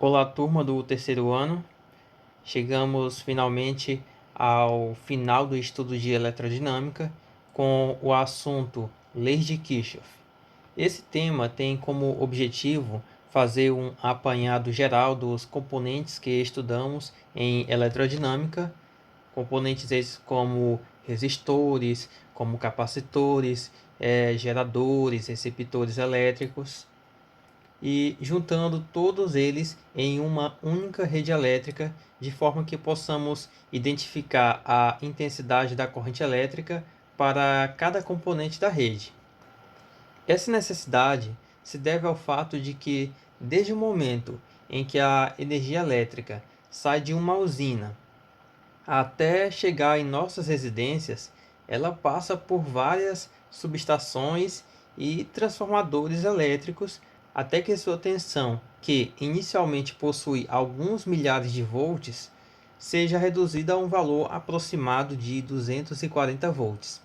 Olá, turma do terceiro ano. Chegamos finalmente ao final do estudo de eletrodinâmica com o assunto Leis de Kirchhoff. Esse tema tem como objetivo fazer um apanhado geral dos componentes que estudamos em eletrodinâmica, componentes esses como resistores, como capacitores, geradores, receptores elétricos, e juntando todos eles em uma única rede elétrica, de forma que possamos identificar a intensidade da corrente elétrica para cada componente da rede. Essa necessidade se deve ao fato de que, desde o momento em que a energia elétrica sai de uma usina até chegar em nossas residências, ela passa por várias subestações e transformadores elétricos até que sua tensão, que inicialmente possui alguns milhares de volts, seja reduzida a um valor aproximado de 240 volts.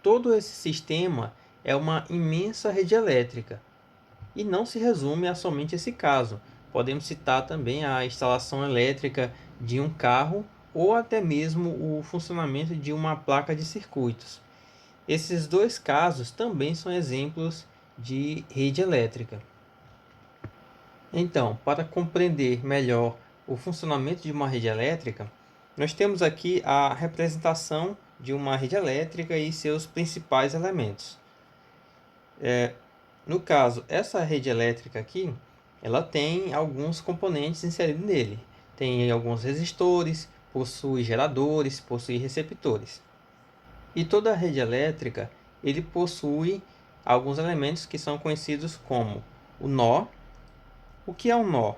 Todo esse sistema é uma imensa rede elétrica e não se resume a somente esse caso. Podemos citar também a instalação elétrica de um carro ou até mesmo o funcionamento de uma placa de circuitos. Esses dois casos também são exemplos de rede elétrica. Então, para compreender melhor o funcionamento de uma rede elétrica, nós temos aqui a representação de uma rede elétrica e seus principais elementos. No caso, essa rede elétrica aqui, ela tem alguns componentes inseridos nele. Tem alguns resistores, possui geradores, possui receptores. E toda a rede elétrica, ele possui alguns elementos que são conhecidos como o nó. O que é um nó?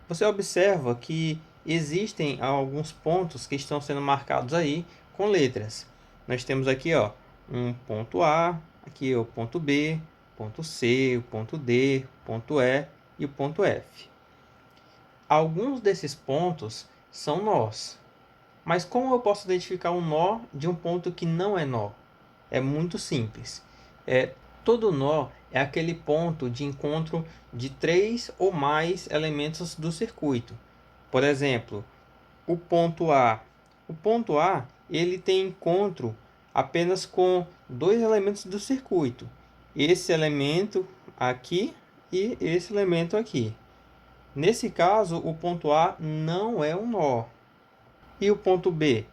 Você observa que existem alguns pontos que estão sendo marcados aí com letras. Nós temos aqui, ó, um ponto A, aqui o ponto B, ponto C, o ponto D, ponto E e o ponto F. Alguns desses pontos são nós. Mas como eu posso identificar um nó de um ponto que não é nó? É muito simples. Todo nó é aquele ponto de encontro de 3 ou mais elementos do circuito. Por exemplo, o ponto A. O ponto A, ele tem encontro apenas com 2 elementos do circuito. Esse elemento aqui e esse elemento aqui. Nesse caso, o ponto A não é um nó. E o ponto B?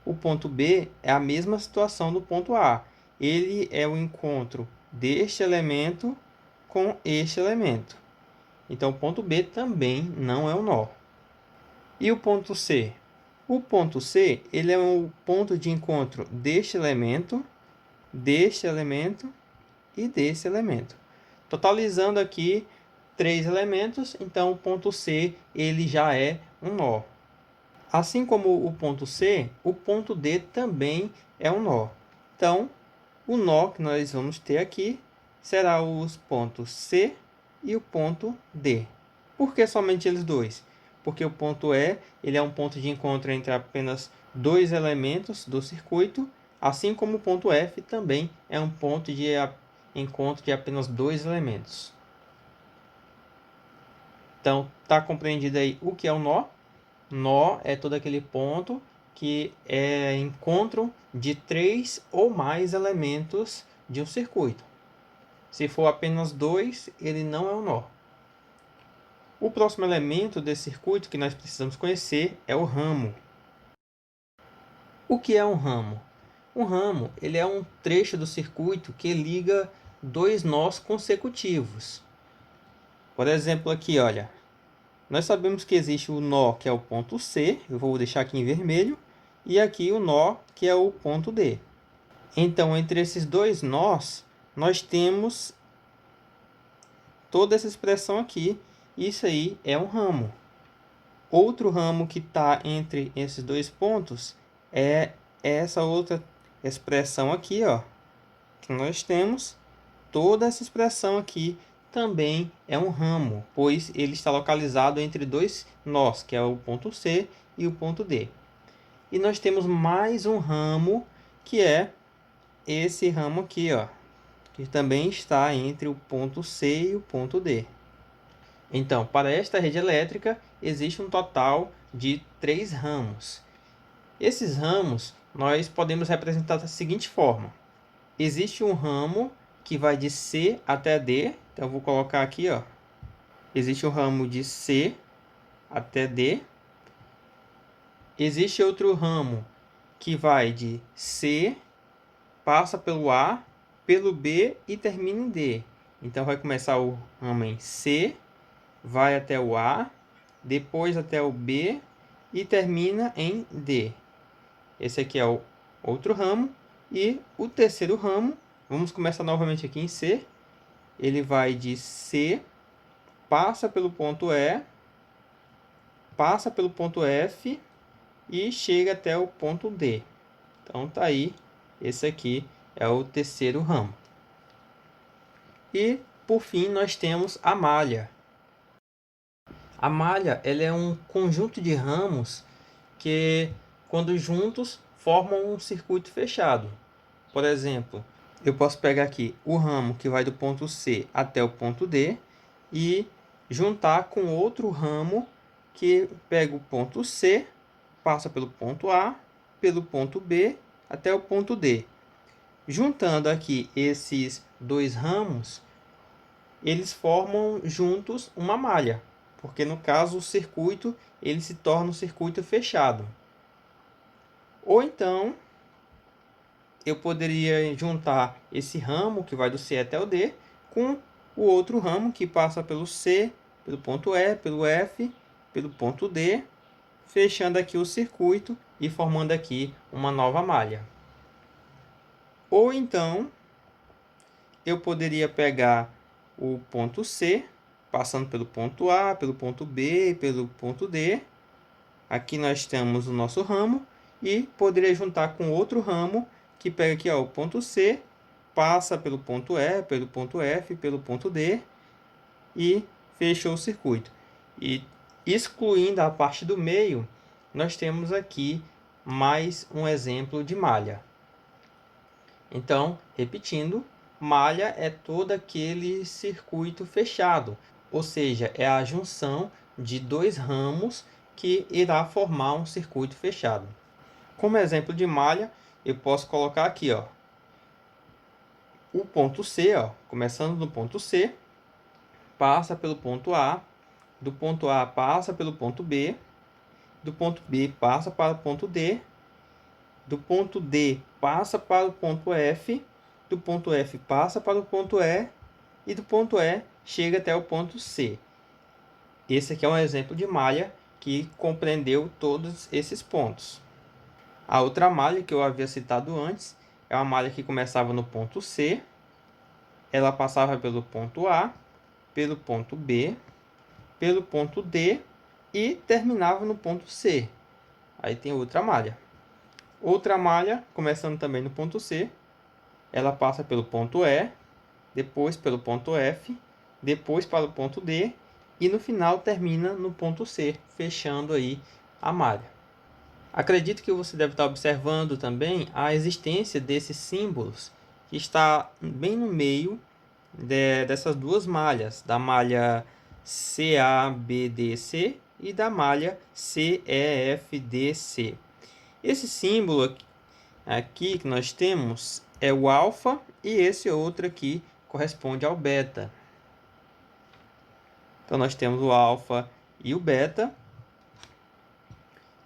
O ponto B é a mesma situação do ponto A. Ele é o encontro deste elemento com este elemento. Então, o ponto B também não é um nó. E o ponto C? O ponto C, ele é o ponto de encontro deste elemento e desse elemento. Totalizando aqui 3 elementos, então o ponto C ele já é um nó. Assim como o ponto C, o ponto D também é um nó. Então, o nó que nós vamos ter aqui será os pontos C e o ponto D. Por que somente eles dois? Porque o ponto E ele é um ponto de encontro entre apenas 2 elementos do circuito, assim como o ponto F também é um ponto de encontro de apenas 2 elementos. Então, está compreendido aí o que é um nó? Nó é todo aquele ponto que é encontro de 3 ou mais elementos de um circuito. Se for apenas 2, ele não é um nó. O próximo elemento desse circuito que nós precisamos conhecer é o ramo. O que é um ramo? Um ramo ele é um trecho do circuito que liga 2 nós consecutivos. Por exemplo, aqui, olha, nós sabemos que existe o nó, que é o ponto C, eu vou deixar aqui em vermelho, e aqui o nó, que é o ponto D. Então, entre esses dois nós, nós temos toda essa expressão aqui, isso aí é um ramo. Outro ramo que está entre esses dois pontos é essa outra expressão aqui, ó, que nós temos. Toda essa expressão aqui também é um ramo, pois ele está localizado entre 2 nós, que é o ponto C e o ponto D. E nós temos mais um ramo, que é esse ramo aqui, ó, que também está entre o ponto C e o ponto D. Então, para esta rede elétrica, existe um total de 3 ramos. Esses ramos nós podemos representar da seguinte forma. Existe um ramo que vai de C até D. Então, eu vou colocar aqui, ó. Existe um ramo de C até D. Existe outro ramo que vai de C, passa pelo A, pelo B e termina em D. Então, vai começar o ramo em C, vai até o A, depois até o B e termina em D. Esse aqui é o outro ramo. E o terceiro ramo, vamos começar novamente aqui em C. Ele vai de C, passa pelo ponto E, passa pelo ponto F e chega até o ponto D. Então tá aí, esse aqui é o terceiro ramo. E por fim nós temos a malha. A malha, ela é um conjunto de ramos que, quando juntos, formam um circuito fechado. Por exemplo, eu posso pegar aqui o ramo que vai do ponto C até o ponto D e juntar com outro ramo que pega o ponto C, passa pelo ponto A, pelo ponto B até o ponto D. Juntando aqui esses dois ramos, eles formam juntos uma malha, porque no caso o circuito ele se torna um circuito fechado. Ou então eu poderia juntar esse ramo que vai do C até o D com o outro ramo que passa pelo C, pelo ponto E, pelo F, pelo ponto D, fechando aqui o circuito e formando aqui uma nova malha. Ou então eu poderia pegar o ponto C, passando pelo ponto A, pelo ponto B e pelo ponto D. Aqui nós temos o nosso ramo e poderia juntar com outro ramo que pega aqui, ó, o ponto C, passa pelo ponto E, pelo ponto F, pelo ponto D e fechou o circuito. E excluindo a parte do meio, nós temos aqui mais um exemplo de malha. Então, repetindo, malha é todo aquele circuito fechado, ou seja, é a junção de dois ramos que irá formar um circuito fechado. Como exemplo de malha, eu posso colocar aqui, ó, o ponto C, ó, começando no ponto C, passa pelo ponto A, do ponto A passa pelo ponto B, do ponto B passa para o ponto D, do ponto D passa para o ponto F, do ponto F passa para o ponto E e do ponto E chega até o ponto C. Esse aqui é um exemplo de malha que compreendeu todos esses pontos. A outra malha que eu havia citado antes é uma malha que começava no ponto C, ela passava pelo ponto A, pelo ponto B, pelo ponto D e terminava no ponto C. Aí tem outra malha. Outra malha, começando também no ponto C, ela passa pelo ponto E, depois pelo ponto F, depois para o ponto D e no final termina no ponto C, fechando aí a malha. Acredito que você deve estar observando também a existência desses símbolos que está bem no meio dessas duas malhas, da malha CABDC e da malha CEFDC. Esse símbolo aqui que nós temos é o alfa e esse outro aqui corresponde ao beta. Então nós temos o alfa e o beta.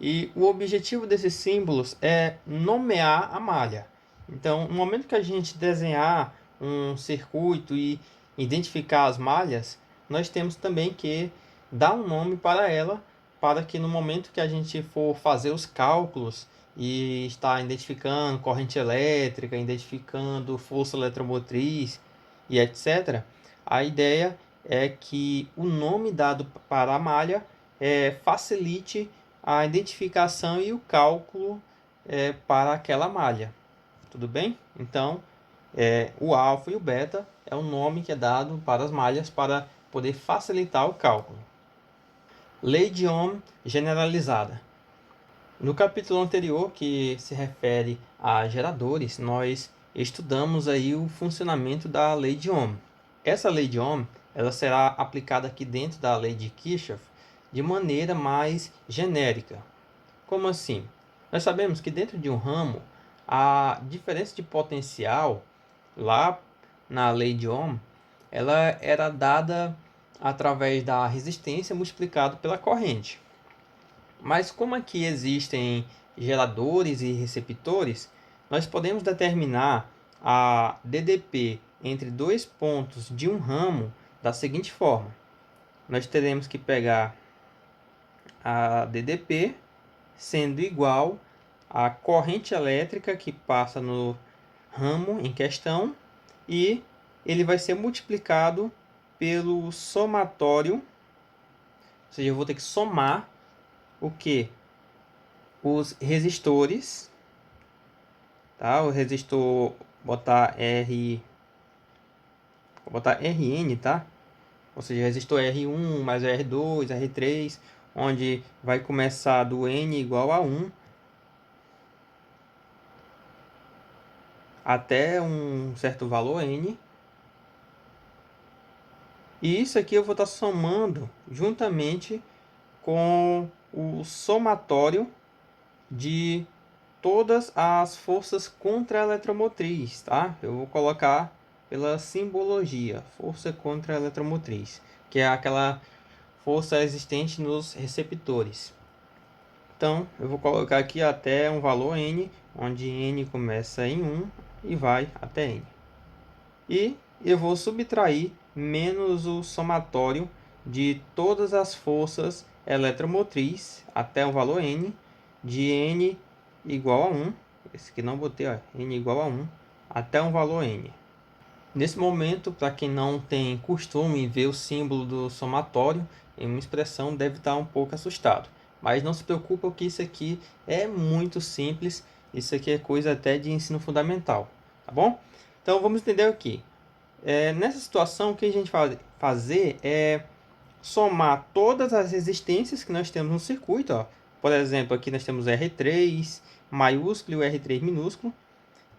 E o objetivo desses símbolos é nomear a malha. Então, no momento que a gente desenhar um circuito e identificar as malhas, nós temos também que dar um nome para ela, para que no momento que a gente for fazer os cálculos e estar identificando corrente elétrica, identificando força eletromotriz e etc., a ideia é que o nome dado para a malha facilite a identificação e o cálculo para aquela malha. Tudo bem? Então, o alfa e o beta é o nome que é dado para as malhas para poder facilitar o cálculo. Lei de Ohm generalizada. No capítulo anterior, que se refere a geradores, nós estudamos aí o funcionamento da lei de Ohm. Essa lei de Ohm ela será aplicada aqui dentro da lei de Kirchhoff de maneira mais genérica. Como assim? Nós sabemos que dentro de um ramo, a diferença de potencial, lá na lei de Ohm, ela era dada através da resistência multiplicado pela corrente. Mas como aqui existem geradores e receptores, nós podemos determinar a DDP entre dois pontos de um ramo da seguinte forma. Nós teremos que pegar a DDP sendo igual à corrente elétrica que passa no ramo em questão e ele vai ser multiplicado pelo somatório, ou seja, eu vou ter que somar o que? Os resistores, tá? O resistor, botar vou botar Rn, tá? Ou seja, resistor R1 mais R2, R3, onde vai começar do N igual a 1 até um certo valor N. E isso aqui eu vou estar somando juntamente com o somatório de todas as forças contra a eletromotriz, tá? Eu vou colocar pela simbologia, força contra a eletromotriz, que é aquela força existente nos receptores. Então, eu vou colocar aqui até um valor n, onde n começa em 1 e vai até n. E eu vou subtrair menos o somatório de todas as forças eletromotriz até o valor n, de n igual a 1, esse que não botei, ó, n igual a 1, até um valor n. Nesse momento, para quem não tem costume em ver o símbolo do somatório em uma expressão, deve estar um pouco assustado. Mas não se preocupa que isso aqui é muito simples, isso aqui é coisa até de ensino fundamental, tá bom? Então vamos entender aqui. Nessa situação, o que a gente vai fazer é somar todas as resistências que nós temos no circuito. Ó. Por exemplo, aqui nós temos R3 maiúsculo e o R3 minúsculo.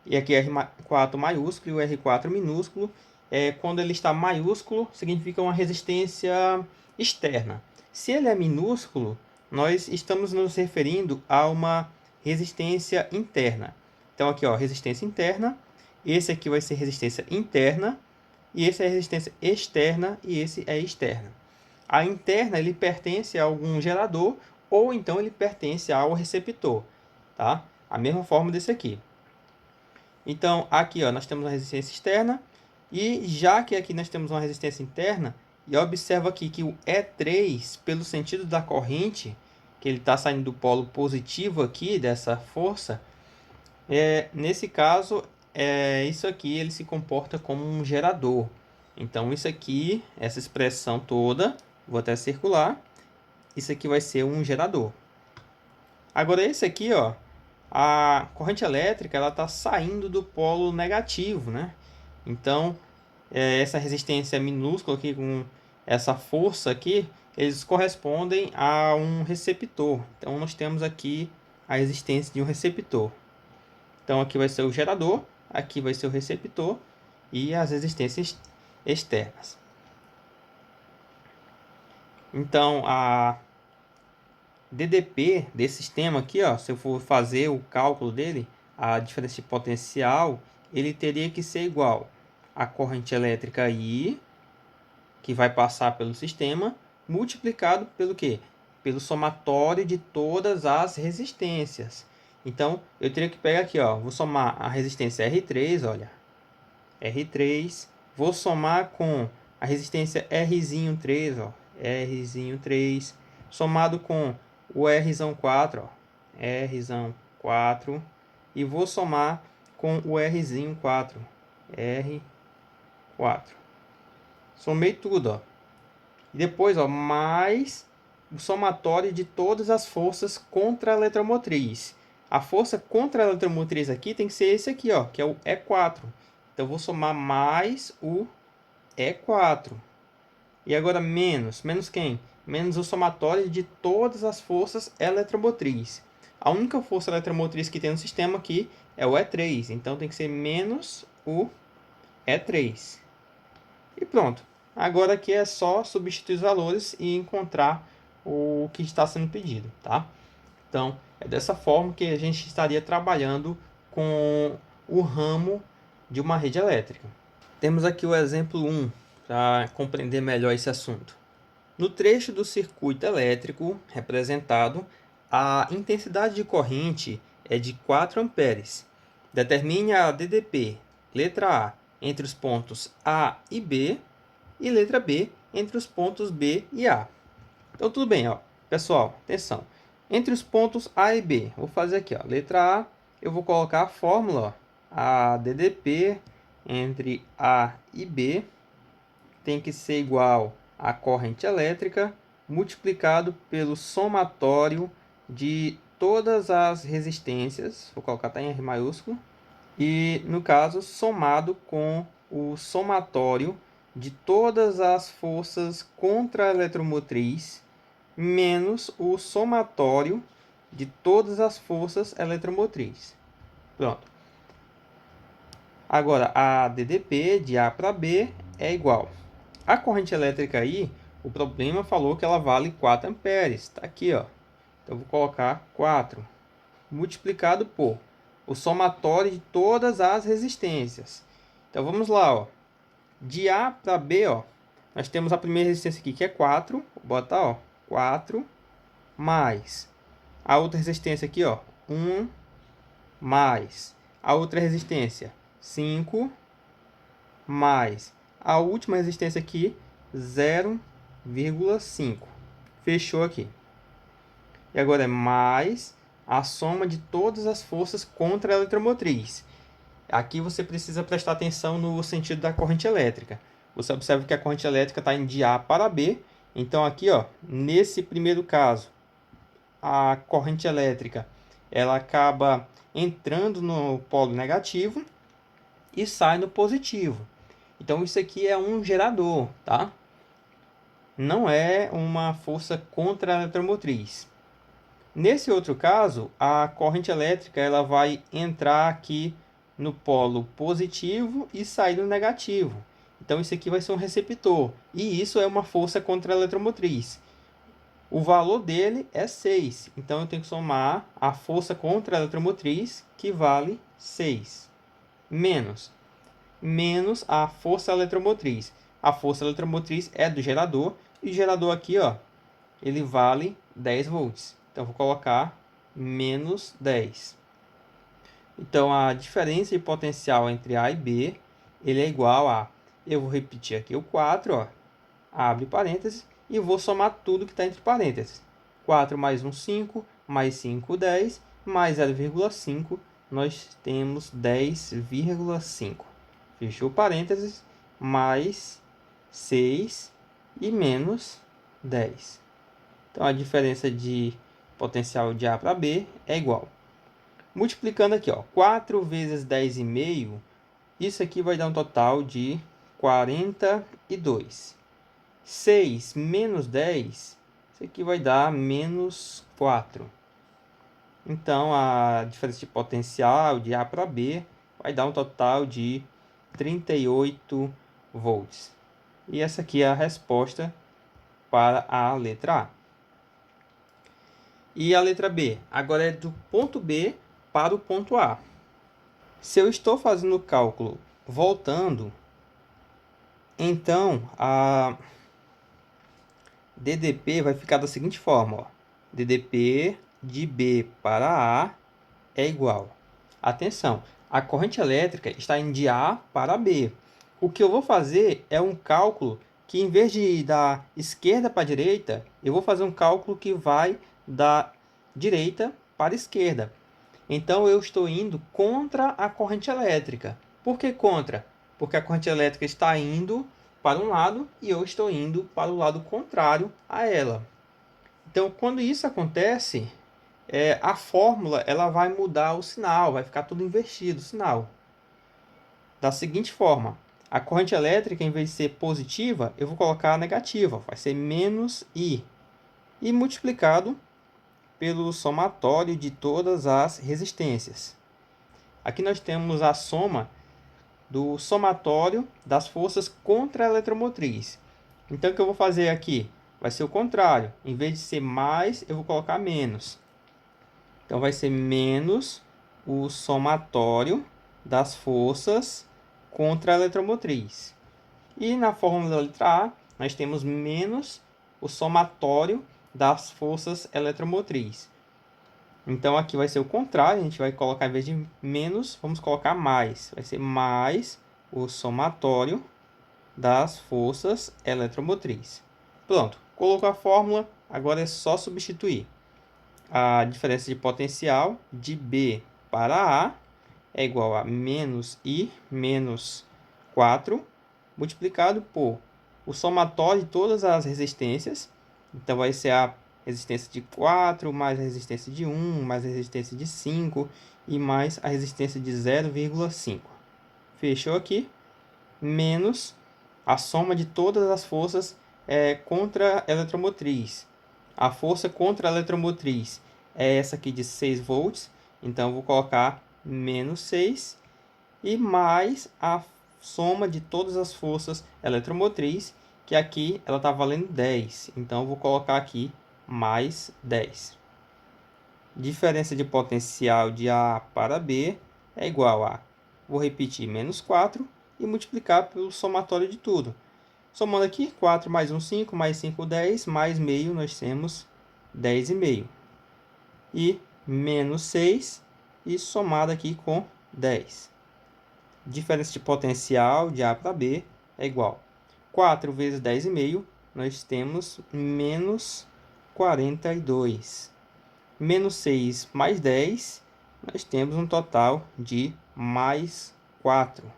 E aqui R4 maiúsculo e o R4 minúsculo. Quando ele está maiúsculo, significa uma resistência externa. Se ele é minúsculo, nós estamos nos referindo a uma resistência interna. Então aqui, ó, resistência interna. Esse aqui vai ser resistência interna. E esse é resistência externa e esse é externa. A interna ele pertence a algum gerador ou então ele pertence ao receptor, tá? A mesma forma desse aqui. Então, aqui ó, nós temos uma resistência externa e já que aqui nós temos uma resistência interna, e observa aqui que o E3, pelo sentido da corrente, que ele está saindo do polo positivo aqui dessa força, nesse caso, isso aqui ele se comporta como um gerador. Então, isso aqui, essa expressão toda, vou até circular, isso aqui vai ser um gerador. Agora, esse aqui, ó, a corrente elétrica ela está saindo do polo negativo, né? Então, essa resistência minúscula aqui, com essa força aqui, eles correspondem a um receptor. Então, nós temos aqui a resistência de um receptor. Então, aqui vai ser o gerador, aqui vai ser o receptor e as resistências externas. Então, a DDP desse sistema aqui, ó, se eu for fazer o cálculo dele, a diferença de potencial, ele teria que ser igual à corrente elétrica I, que vai passar pelo sistema, multiplicado pelo quê? Pelo somatório de todas as resistências. Então, eu teria que pegar aqui, ó, vou somar a resistência R3, olha, R3, vou somar com a resistência Rzinho3, ó, Rzinho3, somado com o Rzão4, ó, Rzão4, e vou somar com o Rzinho4, R4. Somei tudo, ó. E depois, ó, mais o somatório de todas as forças contra a eletromotriz. A força contra a eletromotriz aqui tem que ser esse aqui, ó, que é o E4. Então, eu vou somar mais o E4. E agora menos. Menos quem? Menos o somatório de todas as forças eletromotriz. A única força eletromotriz que tem no sistema aqui é o E3. Então, tem que ser menos o E3. E pronto. Agora aqui é só substituir os valores e encontrar o que está sendo pedido, tá? Então, é dessa forma que a gente estaria trabalhando com o ramo de uma rede elétrica. Temos aqui o exemplo 1, para compreender melhor esse assunto. No trecho do circuito elétrico representado, a intensidade de corrente é de 4 amperes. Determine a DDP, letra A, entre os pontos A e B, e letra B, entre os pontos B e A. Então, tudo bem, ó. Pessoal, atenção. Entre os pontos A e B, vou fazer aqui, ó, letra A, eu vou colocar a fórmula, ó, a DDP entre A e B tem que ser igual a corrente elétrica multiplicado pelo somatório de todas as resistências, vou colocar até em R maiúsculo, e no caso somado com o somatório de todas as forças contra a eletromotriz menos o somatório de todas as forças eletromotriz. Pronto. Agora, a DDP de A para B é igual. A corrente elétrica aí, o problema falou que ela vale 4 amperes. Está aqui, ó. Então, eu vou colocar 4 multiplicado por o somatório de todas as resistências. Então, vamos lá, ó. De A para B, ó, nós temos a primeira resistência aqui, que é 4. Vou botar, ó, 4 mais a outra resistência aqui, ó, 1 mais a outra resistência, 5 mais a última resistência aqui, 0,5. Fechou aqui. E agora é mais a soma de todas as forças contra a eletromotriz. Aqui você precisa prestar atenção no sentido da corrente elétrica. Você observa que a corrente elétrica está indo de A para B. Então, aqui, ó, nesse primeiro caso, a corrente elétrica ela acaba entrando no polo negativo e sai no positivo. Então, isso aqui é um gerador, tá? Não é uma força contra a eletromotriz. Nesse outro caso, a corrente elétrica ela vai entrar aqui no polo positivo e sair no negativo. Então, isso aqui vai ser um receptor. E isso é uma força contra a eletromotriz. O valor dele é 6. Então, eu tenho que somar a força contra a eletromotriz, que vale 6. Menos a força eletromotriz. A força eletromotriz é do gerador. E o gerador aqui, ó, ele vale 10 volts. Então, eu vou colocar menos 10. Então, a diferença de potencial entre A e B, ele é igual a... Eu vou repetir aqui o 4, ó, abre parênteses, e vou somar tudo que está entre parênteses. 4 mais 1, 5, mais 5, 10, mais 0,5, nós temos 10,5. Fechou parênteses, mais 6 e menos 10. Então, a diferença de potencial de A para B é igual. Multiplicando aqui, ó, 4 vezes 10,5, isso aqui vai dar um total de 42. 6 menos 10, isso aqui vai dar menos 4. Então, a diferença de potencial de A para B vai dar um total de 38 volts. E essa aqui é a resposta para a letra A. E a letra B? Agora é do ponto B para o ponto A. Se eu estou fazendo o cálculo voltando, então a DDP vai ficar da seguinte forma, ó. DDP de B para A é igual. Atenção, a corrente elétrica está indo de A para B. O que eu vou fazer é um cálculo que, em vez de ir da esquerda para a direita, eu vou fazer um cálculo que vai da direita para a esquerda. Então, eu estou indo contra a corrente elétrica. Por que contra? Porque a corrente elétrica está indo para um lado e eu estou indo para o lado contrário a ela. Então, quando isso acontece, a fórmula ela vai mudar o sinal, vai ficar tudo invertido o sinal. Da seguinte forma, a corrente elétrica, em vez de ser positiva, eu vou colocar negativa, vai ser menos I. E multiplicado pelo somatório de todas as resistências. Aqui nós temos a soma do somatório das forças contra a eletromotriz. Então, o que eu vou fazer aqui? Vai ser o contrário. Em vez de ser mais, eu vou colocar menos. Então, vai ser menos o somatório das forças contra a eletromotriz. E na fórmula da letra A, nós temos menos o somatório das forças eletromotriz. Então, aqui vai ser o contrário. A gente vai colocar, em vez de menos, vamos colocar mais. Vai ser mais o somatório das forças eletromotriz. Pronto, colocou a fórmula, agora é só substituir. A diferença de potencial de B para A é igual a menos I menos 4, multiplicado por o somatório de todas as resistências. Então, vai ser a resistência de 4, mais a resistência de 1, mais a resistência de 5 e mais a resistência de 0,5. Fechou aqui? Menos a soma de todas as forças contra a eletromotriz. A força contra a eletromotriz é essa aqui de 6 volts. Então, eu vou colocar menos 6 e mais a soma de todas as forças eletromotriz, que aqui ela está valendo 10. Então, eu vou colocar aqui mais 10. Diferença de potencial de A para B é igual a, vou repetir, menos 4 e multiplicar pelo somatório de tudo. Somando aqui, 4 mais 1, 5, mais 5, 10, mais meio, nós temos 10,5. E menos 6, e somado aqui com 10. Diferença de potencial de A para B é igual a 4 vezes 10,5, nós temos menos 42. Menos 6 mais 10, nós temos um total de mais 4.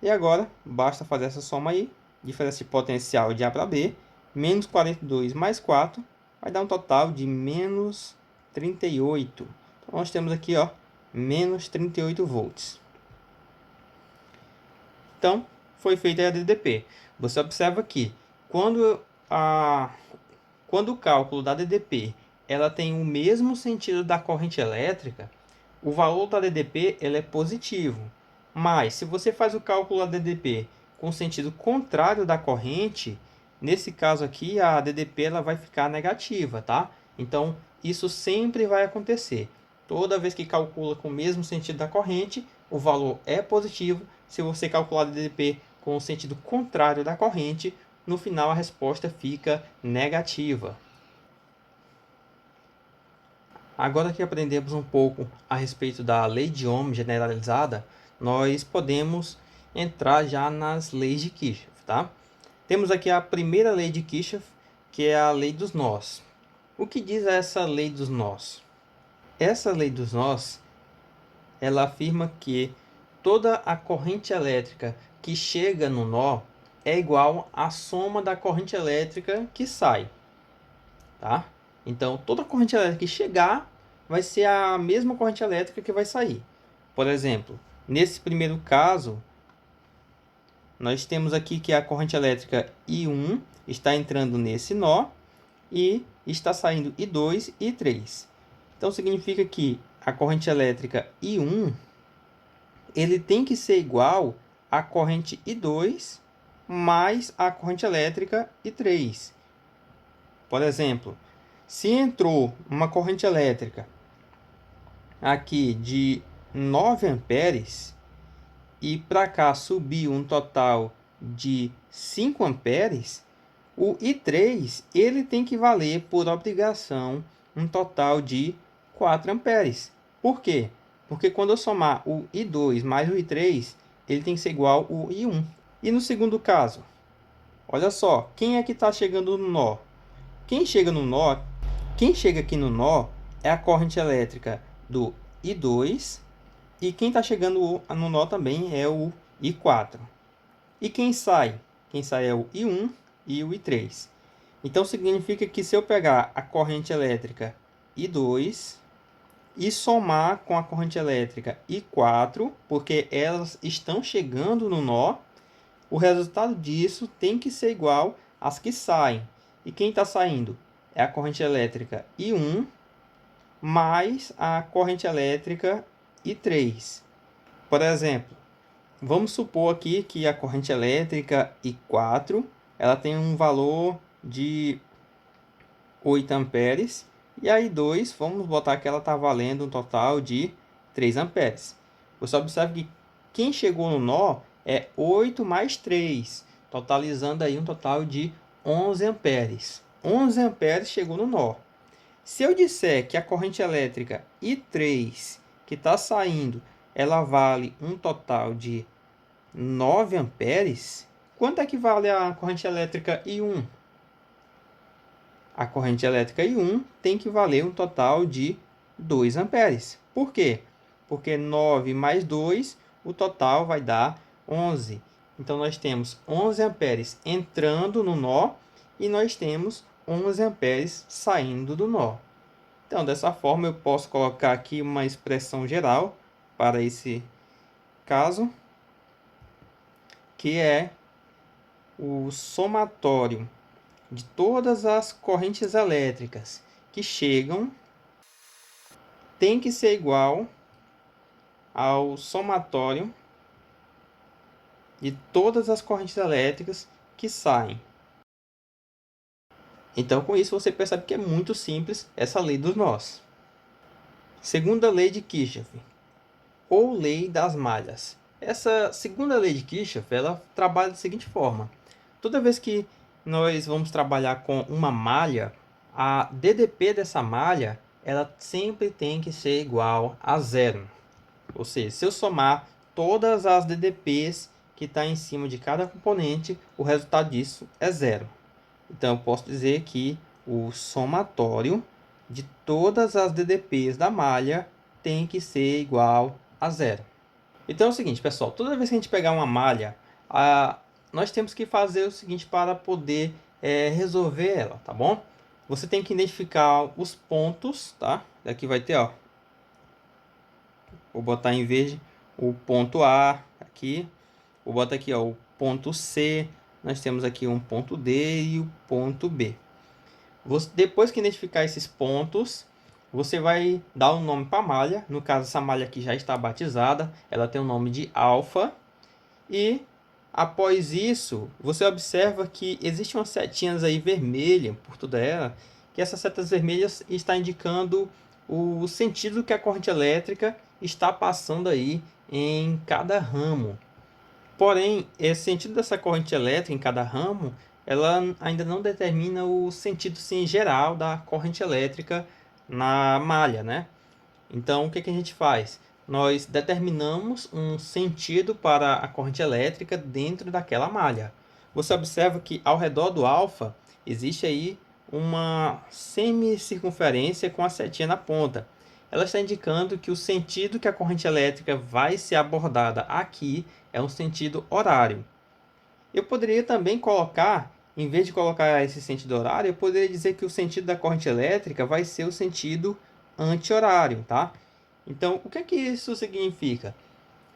E agora, basta fazer essa soma aí. Diferença de potencial de A para B, menos 42 mais 4, vai dar um total de menos 38. Então, nós temos aqui, ó, menos 38 volts. Então, foi feita a DDP. Você observa que quando o cálculo da DDP ela tem o mesmo sentido da corrente elétrica, o valor da DDP ele é positivo. Mas, se você faz o cálculo da DDP com o sentido contrário da corrente, nesse caso aqui, a DDP ela vai ficar negativa, tá? Então, isso sempre vai acontecer. Toda vez que calcula com o mesmo sentido da corrente, o valor é positivo. Se você calcular a DDP com o sentido contrário da corrente, no final a resposta fica negativa. Agora que aprendemos um pouco a respeito da lei de Ohm generalizada, nós podemos entrar já nas leis de Kirchhoff, tá? Temos aqui a primeira lei de Kirchhoff, que é a lei dos nós. O que diz essa lei dos nós? Essa lei dos nós, ela afirma que toda a corrente elétrica que chega no nó é igual à soma da corrente elétrica que sai, tá? Então, toda corrente elétrica que chegar vai ser a mesma corrente elétrica que vai sair. Por exemplo, nesse primeiro caso, nós temos aqui que a corrente elétrica I1 está entrando nesse nó e está saindo I2 e I3. Então, significa que a corrente elétrica I1 ele tem que ser igual à corrente I2 mais a corrente elétrica I3. Por exemplo, se entrou uma corrente elétrica aqui de 9 amperes e para cá subiu um total de 5 amperes, o I3 ele tem que valer por obrigação um total de 4 amperes. Por quê? Porque quando eu somar o I2 mais o I3, ele tem que ser igual ao I1. E no segundo caso, olha só, quem é que está chegando no nó? Quem chega aqui no nó é a corrente elétrica do I2 e quem está chegando no nó também é o I4. E quem sai? Quem sai é o I1 e o I3. Então, significa que se eu pegar a corrente elétrica I2 e somar com a corrente elétrica I4, porque elas estão chegando no nó, o resultado disso tem que ser igual às que saem. E quem está saindo é a corrente elétrica I1 mais a corrente elétrica I3. Por exemplo, vamos supor aqui que a corrente elétrica I4 ela tem um valor de 8 amperes. E aí 2, vamos botar que ela está valendo um total de 3 amperes. Você observa que quem chegou no nó é 8 mais 3, totalizando aí um total de 11 amperes. 11 amperes chegou no nó. Se eu disser que a corrente elétrica I3 que está saindo, ela vale um total de 9 amperes, quanto é que vale a corrente elétrica I1? A corrente elétrica I1 tem que valer um total de 2 amperes. Por quê? Porque 9 mais 2, o total vai dar 11. Então, nós temos 11 amperes entrando no nó e nós temos 11 amperes saindo do nó. Então, dessa forma, eu posso colocar aqui uma expressão geral para esse caso, que é o somatório de todas as correntes elétricas que chegam tem que ser igual ao somatório de todas as correntes elétricas que saem. Então, com isso, você percebe que é muito simples essa lei dos nós. Segunda lei de Kirchhoff, ou lei das malhas. Essa segunda lei de Kirchhoff, ela trabalha da seguinte forma. Toda vez que nós vamos trabalhar com uma malha, a DDP dessa malha, ela sempre tem que ser igual a zero. Ou seja, se eu somar todas as DDPs que está em cima de cada componente, o resultado disso é zero. Então, eu posso dizer que o somatório de todas as DDPs da malha tem que ser igual a zero. Então é o seguinte, pessoal, toda vez que a gente pegar uma malha, nós temos que fazer o seguinte para poder resolver ela, tá bom? Você tem que identificar os pontos, tá? Aqui vai ter, ó, vou botar em verde o ponto A aqui, vou botar aqui, ó, o ponto C, nós temos aqui um ponto D e o ponto B. Depois que identificar esses pontos, você vai dar um nome para a malha. No caso, essa malha aqui já está batizada, ela tem o nome de alfa. E após isso, você observa que existem umas setinhas aí vermelhas por toda ela, que essas setas vermelhas está indicando o sentido que a corrente elétrica está passando aí em cada ramo. Porém, esse sentido dessa corrente elétrica em cada ramo, ela ainda não determina o sentido sim, geral da corrente elétrica na malha, né? Então, o que a gente faz? Nós determinamos um sentido para a corrente elétrica dentro daquela malha. Você observa que ao redor do alfa existe aí uma semicircunferência com a setinha na ponta. Ela está indicando que o sentido que a corrente elétrica vai ser abordada aqui é um sentido horário. Eu poderia também colocar, em vez de colocar esse sentido horário, eu poderia dizer que o sentido da corrente elétrica vai ser o sentido anti-horário, tá? Então, o que é que isso significa?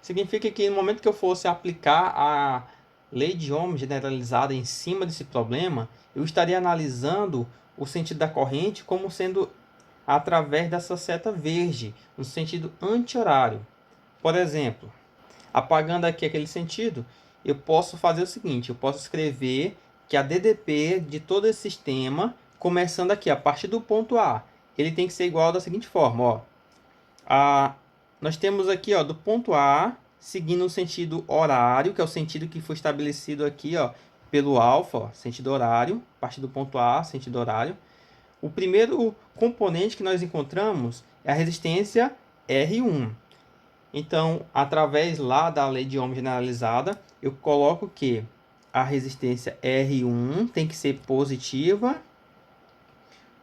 Significa que no momento que eu fosse aplicar a lei de Ohm generalizada em cima desse problema, eu estaria analisando o sentido da corrente como sendo através dessa seta verde, no sentido anti-horário. Por exemplo, apagando aqui aquele sentido, eu posso fazer o seguinte, eu posso escrever que a DDP de todo esse sistema, começando aqui a partir do ponto A, ele tem que ser igual da seguinte forma, ó. Nós temos aqui, ó, do ponto A, seguindo o sentido horário, que é o sentido que foi estabelecido aqui, ó, pelo alfa, ó, sentido horário, a partir do ponto A, sentido horário. O primeiro componente que nós encontramos é a resistência R1. Então, através lá da lei de Ohm generalizada, eu coloco que a resistência R1 tem que ser positiva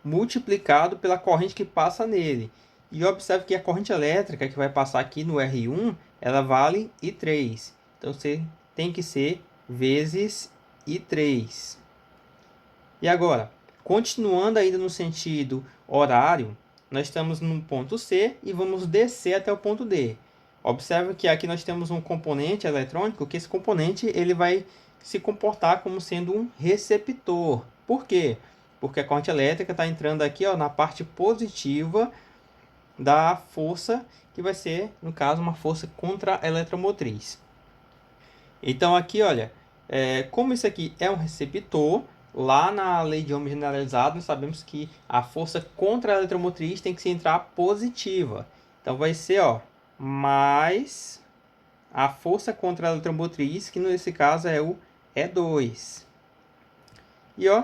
multiplicado pela corrente que passa nele. E observe que a corrente elétrica que vai passar aqui no R1, ela vale I3. Então, você tem que ser vezes I3. E agora, continuando ainda no sentido horário, nós estamos no ponto C e vamos descer até o ponto D. Observe que aqui nós temos um componente eletrônico, que esse componente ele vai se comportar como sendo um receptor. Por quê? Porque a corrente elétrica está entrando aqui, ó, na parte positiva da força, que vai ser, no caso, uma força contra-eletromotriz. Então aqui, olha, Como isso aqui é um receptor, lá na lei de Ohm generalizada, nós sabemos que a força contra a eletromotriz tem que se entrar positiva. Então, vai ser, ó, mais a força contra a eletromotriz, que nesse caso é o E2. E, ó,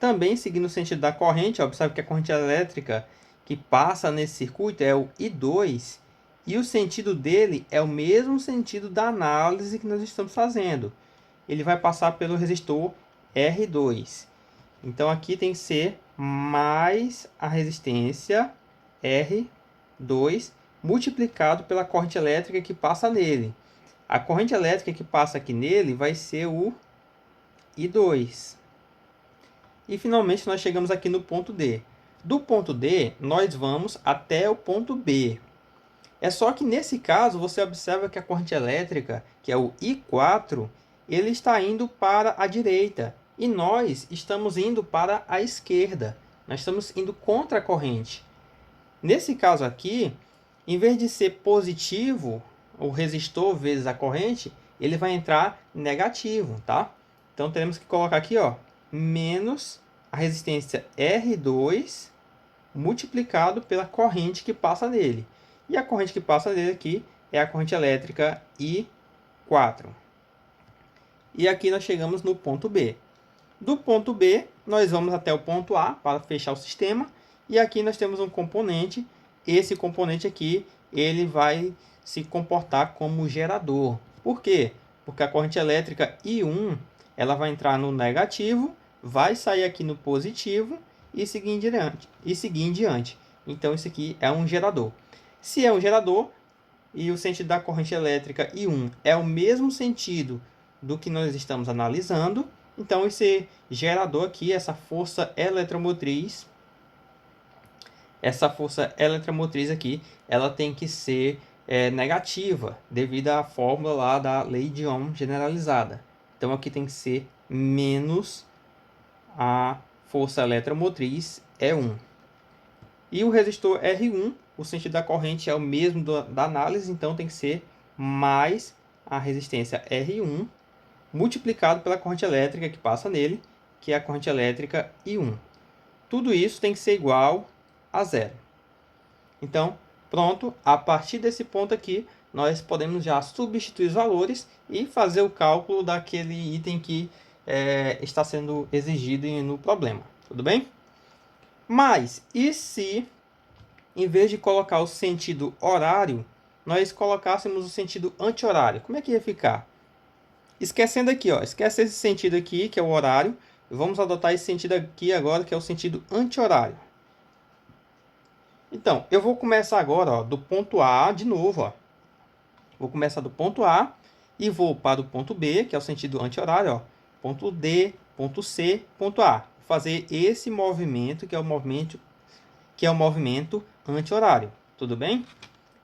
também seguindo o sentido da corrente, ó, observe que a corrente elétrica que passa nesse circuito é o I2, e o sentido dele é o mesmo sentido da análise que nós estamos fazendo. Ele vai passar pelo resistor R2. Então, aqui tem que ser mais a resistência R2 multiplicado pela corrente elétrica que passa nele. A corrente elétrica que passa aqui nele vai ser o I2. E, finalmente, nós chegamos aqui no ponto D. Do ponto D, nós vamos até o ponto B. É só que, nesse caso, você observa que a corrente elétrica, que é o I4, ele está indo para a direita. E nós estamos indo para a esquerda. Nós estamos indo contra a corrente. Nesse caso aqui, em vez de ser positivo, o resistor vezes a corrente, ele vai entrar negativo, tá? Então, teremos que colocar aqui, ó, menos a resistência R2 multiplicado pela corrente que passa nele. E a corrente que passa nele aqui é a corrente elétrica I4. E aqui nós chegamos no ponto B. Do ponto B, nós vamos até o ponto A para fechar o sistema. E aqui nós temos um componente. Esse componente aqui, ele vai se comportar como gerador. Por quê? Porque a corrente elétrica I1, ela vai entrar no negativo, vai sair aqui no positivo e seguir em diante. Então, isso aqui é um gerador. Se é um gerador e o sentido da corrente elétrica I1 é o mesmo sentido do que nós estamos analisando, então esse gerador aqui, essa força eletromotriz aqui, ela tem que ser negativa, devido à fórmula lá da lei de Ohm generalizada. Então aqui tem que ser menos a força eletromotriz E1. E o resistor R1, o sentido da corrente é o mesmo da análise, então tem que ser mais a resistência R1 multiplicado pela corrente elétrica que passa nele, que é a corrente elétrica I1. Tudo isso tem que ser igual a zero. Então, pronto, a partir desse ponto aqui, nós podemos já substituir os valores e fazer o cálculo daquele item que está sendo exigido no problema. Tudo bem? Mas, e se, em vez de colocar o sentido horário, nós colocássemos o sentido anti-horário? Como é que ia ficar? Esquecendo aqui, ó, esquece esse sentido aqui, que é o horário. Vamos adotar esse sentido aqui agora, que é o sentido anti-horário. Então, eu vou começar agora, ó, do ponto A de novo. Ó. Vou começar do ponto A e vou para o ponto B, que é o sentido anti-horário. Ó. Ponto D, ponto C, ponto A. Vou fazer esse movimento, que é o movimento anti-horário. Tudo bem?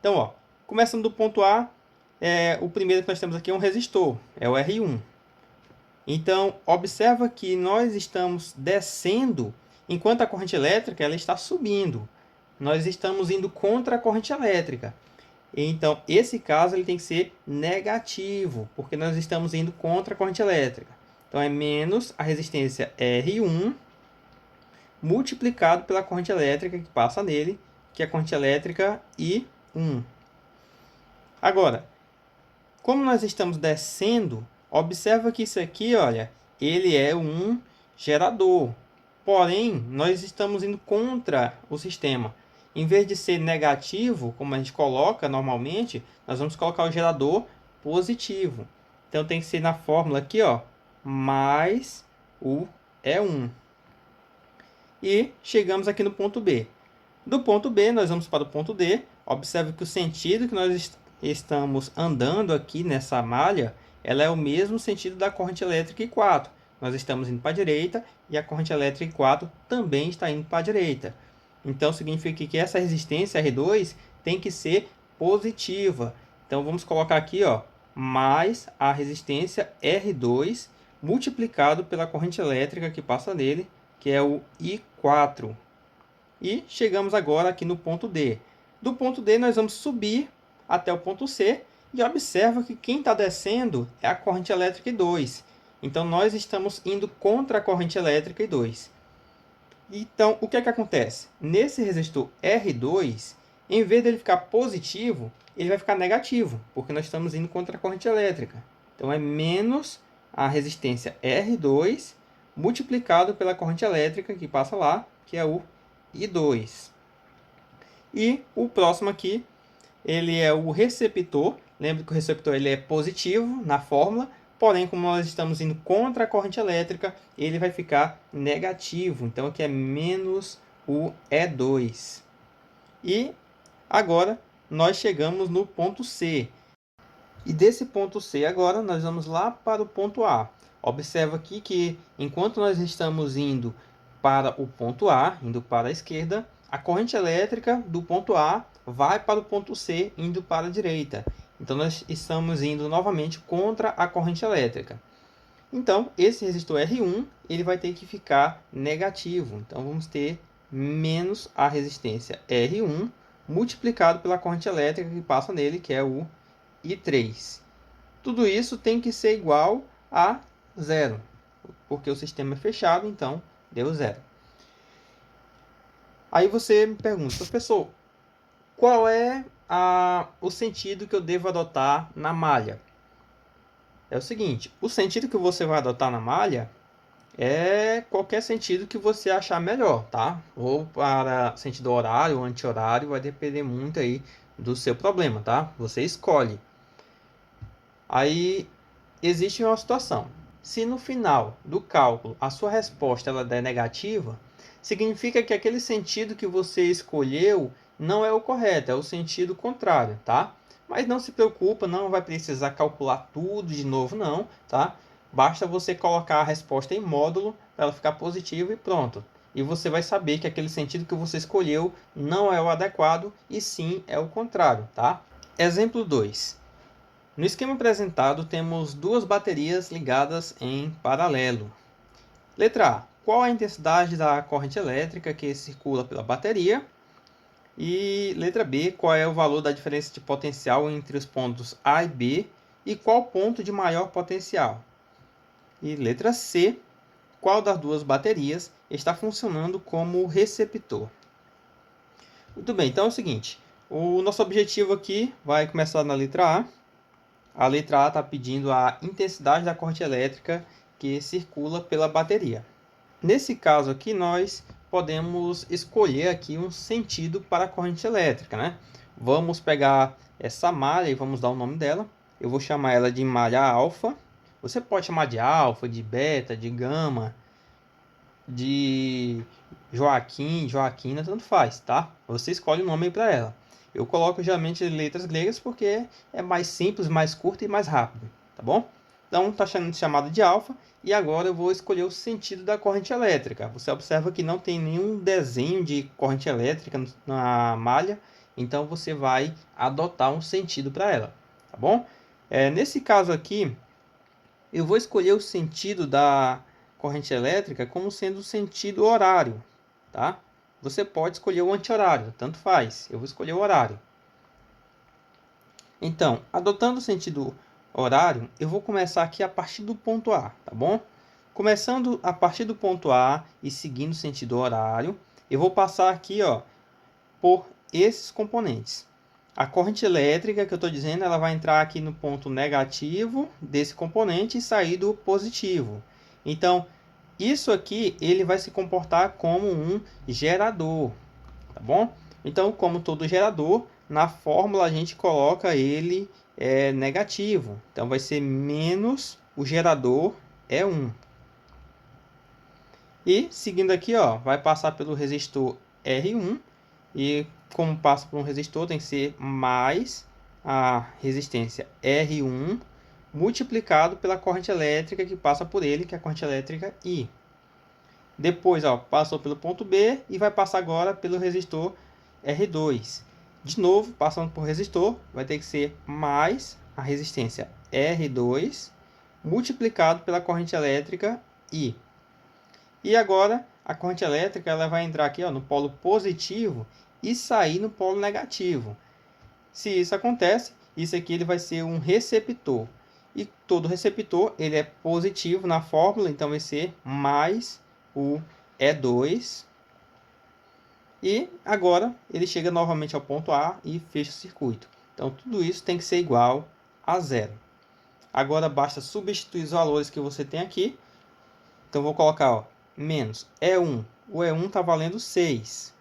Então, ó, começando do ponto A, o primeiro que nós temos aqui é um resistor, é o R1. Então, observa que nós estamos descendo, enquanto a corrente elétrica ela está subindo. Nós estamos indo contra a corrente elétrica. Então, esse caso ele tem que ser negativo, porque nós estamos indo contra a corrente elétrica. Então, é menos a resistência R1 multiplicado pela corrente elétrica que passa nele, que é a corrente elétrica I1. Agora, como nós estamos descendo, observa que isso aqui, olha, ele é um gerador. Porém, nós estamos indo contra o sistema. Em vez de ser negativo, como a gente coloca normalmente, nós vamos colocar o gerador positivo. Então, tem que ser na fórmula aqui, ó, mais o E1. E chegamos aqui no ponto B. Do ponto B, nós vamos para o ponto D. Observe que o sentido que nós estamos andando aqui nessa malha, ela é o mesmo sentido da corrente elétrica I4. Nós estamos indo para a direita e a corrente elétrica I4 também está indo para a direita. Então, significa que essa resistência R2 tem que ser positiva. Então, vamos colocar aqui, ó, mais a resistência R2 multiplicado pela corrente elétrica que passa nele, que é o I4. E chegamos agora aqui no ponto D. Do ponto D, nós vamos subir até o ponto C. E observa que quem está descendo é a corrente elétrica I2. Então, nós estamos indo contra a corrente elétrica I2. Então, o que é que acontece? Nesse resistor R2, em vez dele ficar positivo, ele vai ficar negativo, porque nós estamos indo contra a corrente elétrica. Então, é menos a resistência R2 multiplicado pela corrente elétrica que passa lá, que é o I2. E o próximo aqui, ele é o receptor. Lembre que o receptor ele é positivo na fórmula, porém, como nós estamos indo contra a corrente elétrica, ele vai ficar negativo. Então, aqui é menos o E2. E agora, nós chegamos no ponto C. E desse ponto C agora, nós vamos lá para o ponto A. Observa aqui que, enquanto nós estamos indo para o ponto A, indo para a esquerda, a corrente elétrica do ponto A vai para o ponto C, indo para a direita. Então, nós estamos indo novamente contra a corrente elétrica. Então, esse resistor R1 ele vai ter que ficar negativo. Então, vamos ter menos a resistência R1 multiplicado pela corrente elétrica que passa nele, que é o I3. Tudo isso tem que ser igual a zero, porque o sistema é fechado, então deu zero. Aí você me pergunta, professor, qual é o sentido que eu devo adotar na malha? É o seguinte, o sentido que você vai adotar na malha é qualquer sentido que você achar melhor, tá? Ou para sentido horário ou anti-horário, vai depender muito aí do seu problema, tá? Você escolhe. Aí existe uma situação. Se no final do cálculo a sua resposta ela der negativa, significa que aquele sentido que você escolheu não é o correto, é o sentido contrário, tá? Mas não se preocupa, não vai precisar calcular tudo de novo não, tá? Basta você colocar a resposta em módulo para ela ficar positiva e pronto. E você vai saber que aquele sentido que você escolheu não é o adequado e sim é o contrário, tá? Exemplo 2. No esquema apresentado, temos duas baterias ligadas em paralelo. Letra A. Qual a intensidade da corrente elétrica que circula pela bateria? E letra B. Qual é o valor da diferença de potencial entre os pontos A e B? E qual ponto de maior potencial? E letra C. Qual das duas baterias está funcionando como receptor? Muito bem, então é o seguinte. O nosso objetivo aqui vai começar na letra A. A letra A está pedindo a intensidade da corrente elétrica que circula pela bateria. Nesse caso aqui, nós podemos escolher aqui um sentido para a corrente elétrica, né? Vamos pegar essa malha e vamos dar o nome dela. Eu vou chamar ela de malha alfa. Você pode chamar de alfa, de beta, de gama, de Joaquim, Joaquina, tanto faz, tá? Você escolhe o nome para ela. Eu coloco geralmente letras gregas porque é mais simples, mais curto e mais rápido, tá bom? Então está sendo chamado de alfa e agora eu vou escolher o sentido da corrente elétrica. Você observa que não tem nenhum desenho de corrente elétrica na malha, então você vai adotar um sentido para ela, tá bom? Nesse caso aqui, eu vou escolher o sentido da corrente elétrica como sendo o sentido horário, tá? Você pode escolher o anti-horário, tanto faz. Eu vou escolher o horário. Então, adotando o sentido horário, eu vou começar aqui a partir do ponto A, tá bom? Começando a partir do ponto A e seguindo o sentido horário, eu vou passar aqui, ó, por esses componentes. A corrente elétrica que eu estou dizendo, ela vai entrar aqui no ponto negativo desse componente e sair do positivo. Então, isso aqui ele vai se comportar como um gerador, tá bom? Então, como todo gerador, na fórmula a gente coloca ele negativo. Então, vai ser menos o gerador é 1. E, seguindo aqui, ó, vai passar pelo resistor R1. E, como passa por um resistor, tem que ser mais a resistência R1 multiplicado pela corrente elétrica que passa por ele, que é a corrente elétrica I. Depois, ó, passou pelo ponto B e vai passar agora pelo resistor R2. De novo, passando por resistor, vai ter que ser mais a resistência R2 multiplicado pela corrente elétrica I. E agora, a corrente elétrica ela vai entrar aqui, ó, no polo positivo e sair no polo negativo. Se isso acontece, isso aqui ele vai ser um receptor. E todo receptor ele é positivo na fórmula, então vai ser mais o E2. E agora ele chega novamente ao ponto A e fecha o circuito. Então tudo isso tem que ser igual a zero. Agora basta substituir os valores que você tem aqui. Então vou colocar, ó, menos E1. O E1 está valendo 6.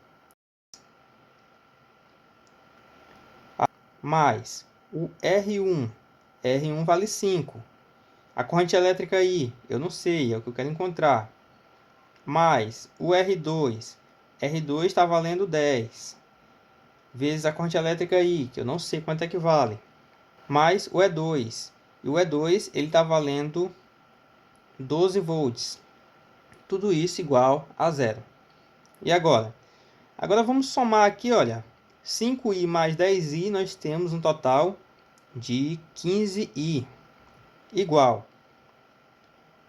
Mais o R1. R1 vale 5. A corrente elétrica aí, eu não sei, é o que eu quero encontrar. Mais o R2. R2 está valendo 10. Vezes a corrente elétrica aí, que eu não sei quanto é que vale. Mais o E2. E o E2 ele está valendo 12 volts. Tudo isso igual a zero. E agora? Agora vamos somar aqui, olha. 5i mais 10i, nós temos um total de 15i. Igual.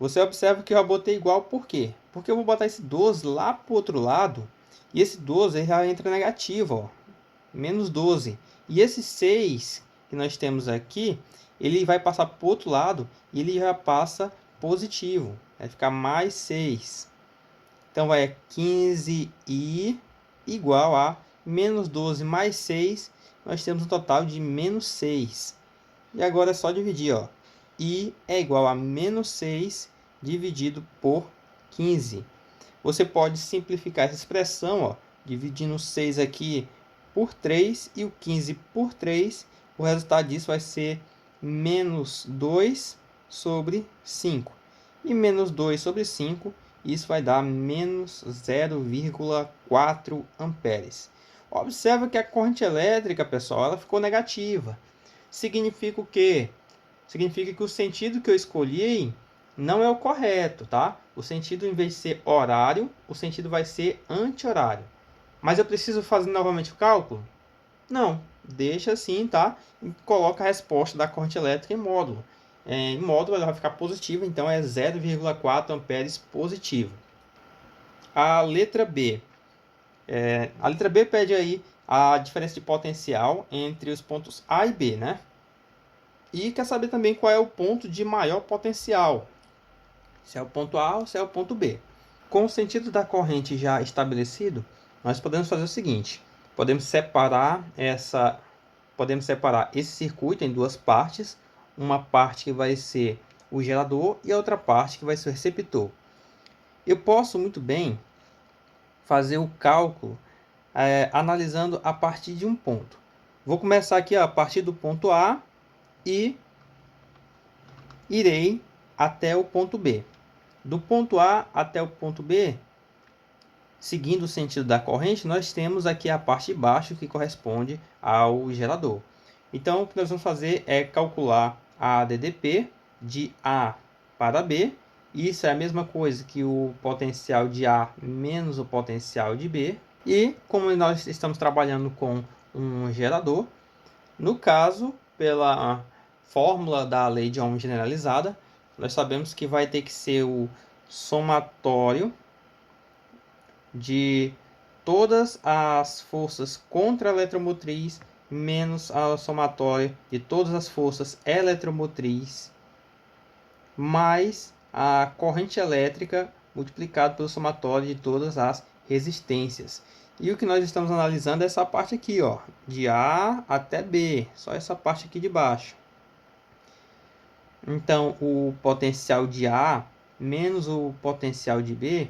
Você observa que eu botei igual por quê? Porque eu vou botar esse 12 lá para o outro lado. E esse 12 já entra negativo, ó. Menos 12. E esse 6 que nós temos aqui, ele vai passar para o outro lado e ele já passa positivo. Vai ficar mais 6. Então vai 15i igual a menos 12 mais 6. Nós temos um total de menos 6. E agora é só dividir, ó. I é igual a menos 6 dividido por 15. Você pode simplificar essa expressão, ó, dividindo o 6 aqui por 3 e o 15 por 3. O resultado disso vai ser menos 2 sobre 5. E menos 2 sobre 5, isso vai dar menos 0,4 amperes. Observa que a corrente elétrica, pessoal, ela ficou negativa. Significa o quê? Significa que o sentido que eu escolhi não é o correto, tá? O sentido, em vez de ser horário, o sentido vai ser anti-horário. Mas eu preciso fazer novamente o cálculo? Não, deixa assim, tá? E coloca a resposta da corrente elétrica em módulo. Em módulo ela vai ficar positiva, então é 0,4 amperes positivo. A letra B. A letra B pede aí a diferença de potencial entre os pontos A e B, né? E quer saber também qual é o ponto de maior potencial. Se é o ponto A ou se é o ponto B. Com o sentido da corrente já estabelecido, nós podemos fazer o seguinte. Podemos separar esse circuito em duas partes. Uma parte que vai ser o gerador e a outra parte que vai ser o receptor. Eu posso muito bem fazer o cálculo analisando a partir de um ponto. Vou começar aqui a partir do ponto A e irei até o ponto B. Do ponto A até o ponto B, seguindo o sentido da corrente, nós temos aqui a parte de baixo que corresponde ao gerador. Então, o que nós vamos fazer é calcular a DDP de A para B. Isso é a mesma coisa que o potencial de A menos o potencial de B. E como nós estamos trabalhando com um gerador, no caso, pela fórmula da lei de Ohm generalizada, nós sabemos que vai ter que ser o somatório de todas as forças contra a eletromotriz menos a somatória de todas as forças eletromotriz mais a corrente elétrica multiplicado pelo somatório de todas as resistências. E o que nós estamos analisando é essa parte aqui, ó, de A até B, só essa parte aqui de baixo. Então, o potencial de A menos o potencial de B,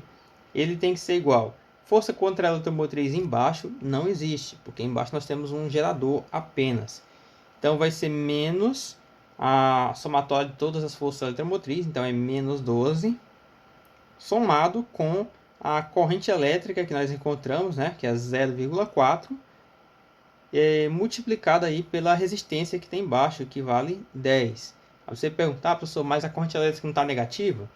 ele tem que ser igual. Força contra a eletromotriz embaixo não existe, porque embaixo nós temos um gerador apenas. Então, vai ser menos a somatória de todas as forças eletromotrizes, então é menos 12, somado com a corrente elétrica que nós encontramos, né, que é 0,4, multiplicada aí pela resistência que tem embaixo, que vale 10. Aí você perguntar, professor, mas a corrente elétrica não está negativa?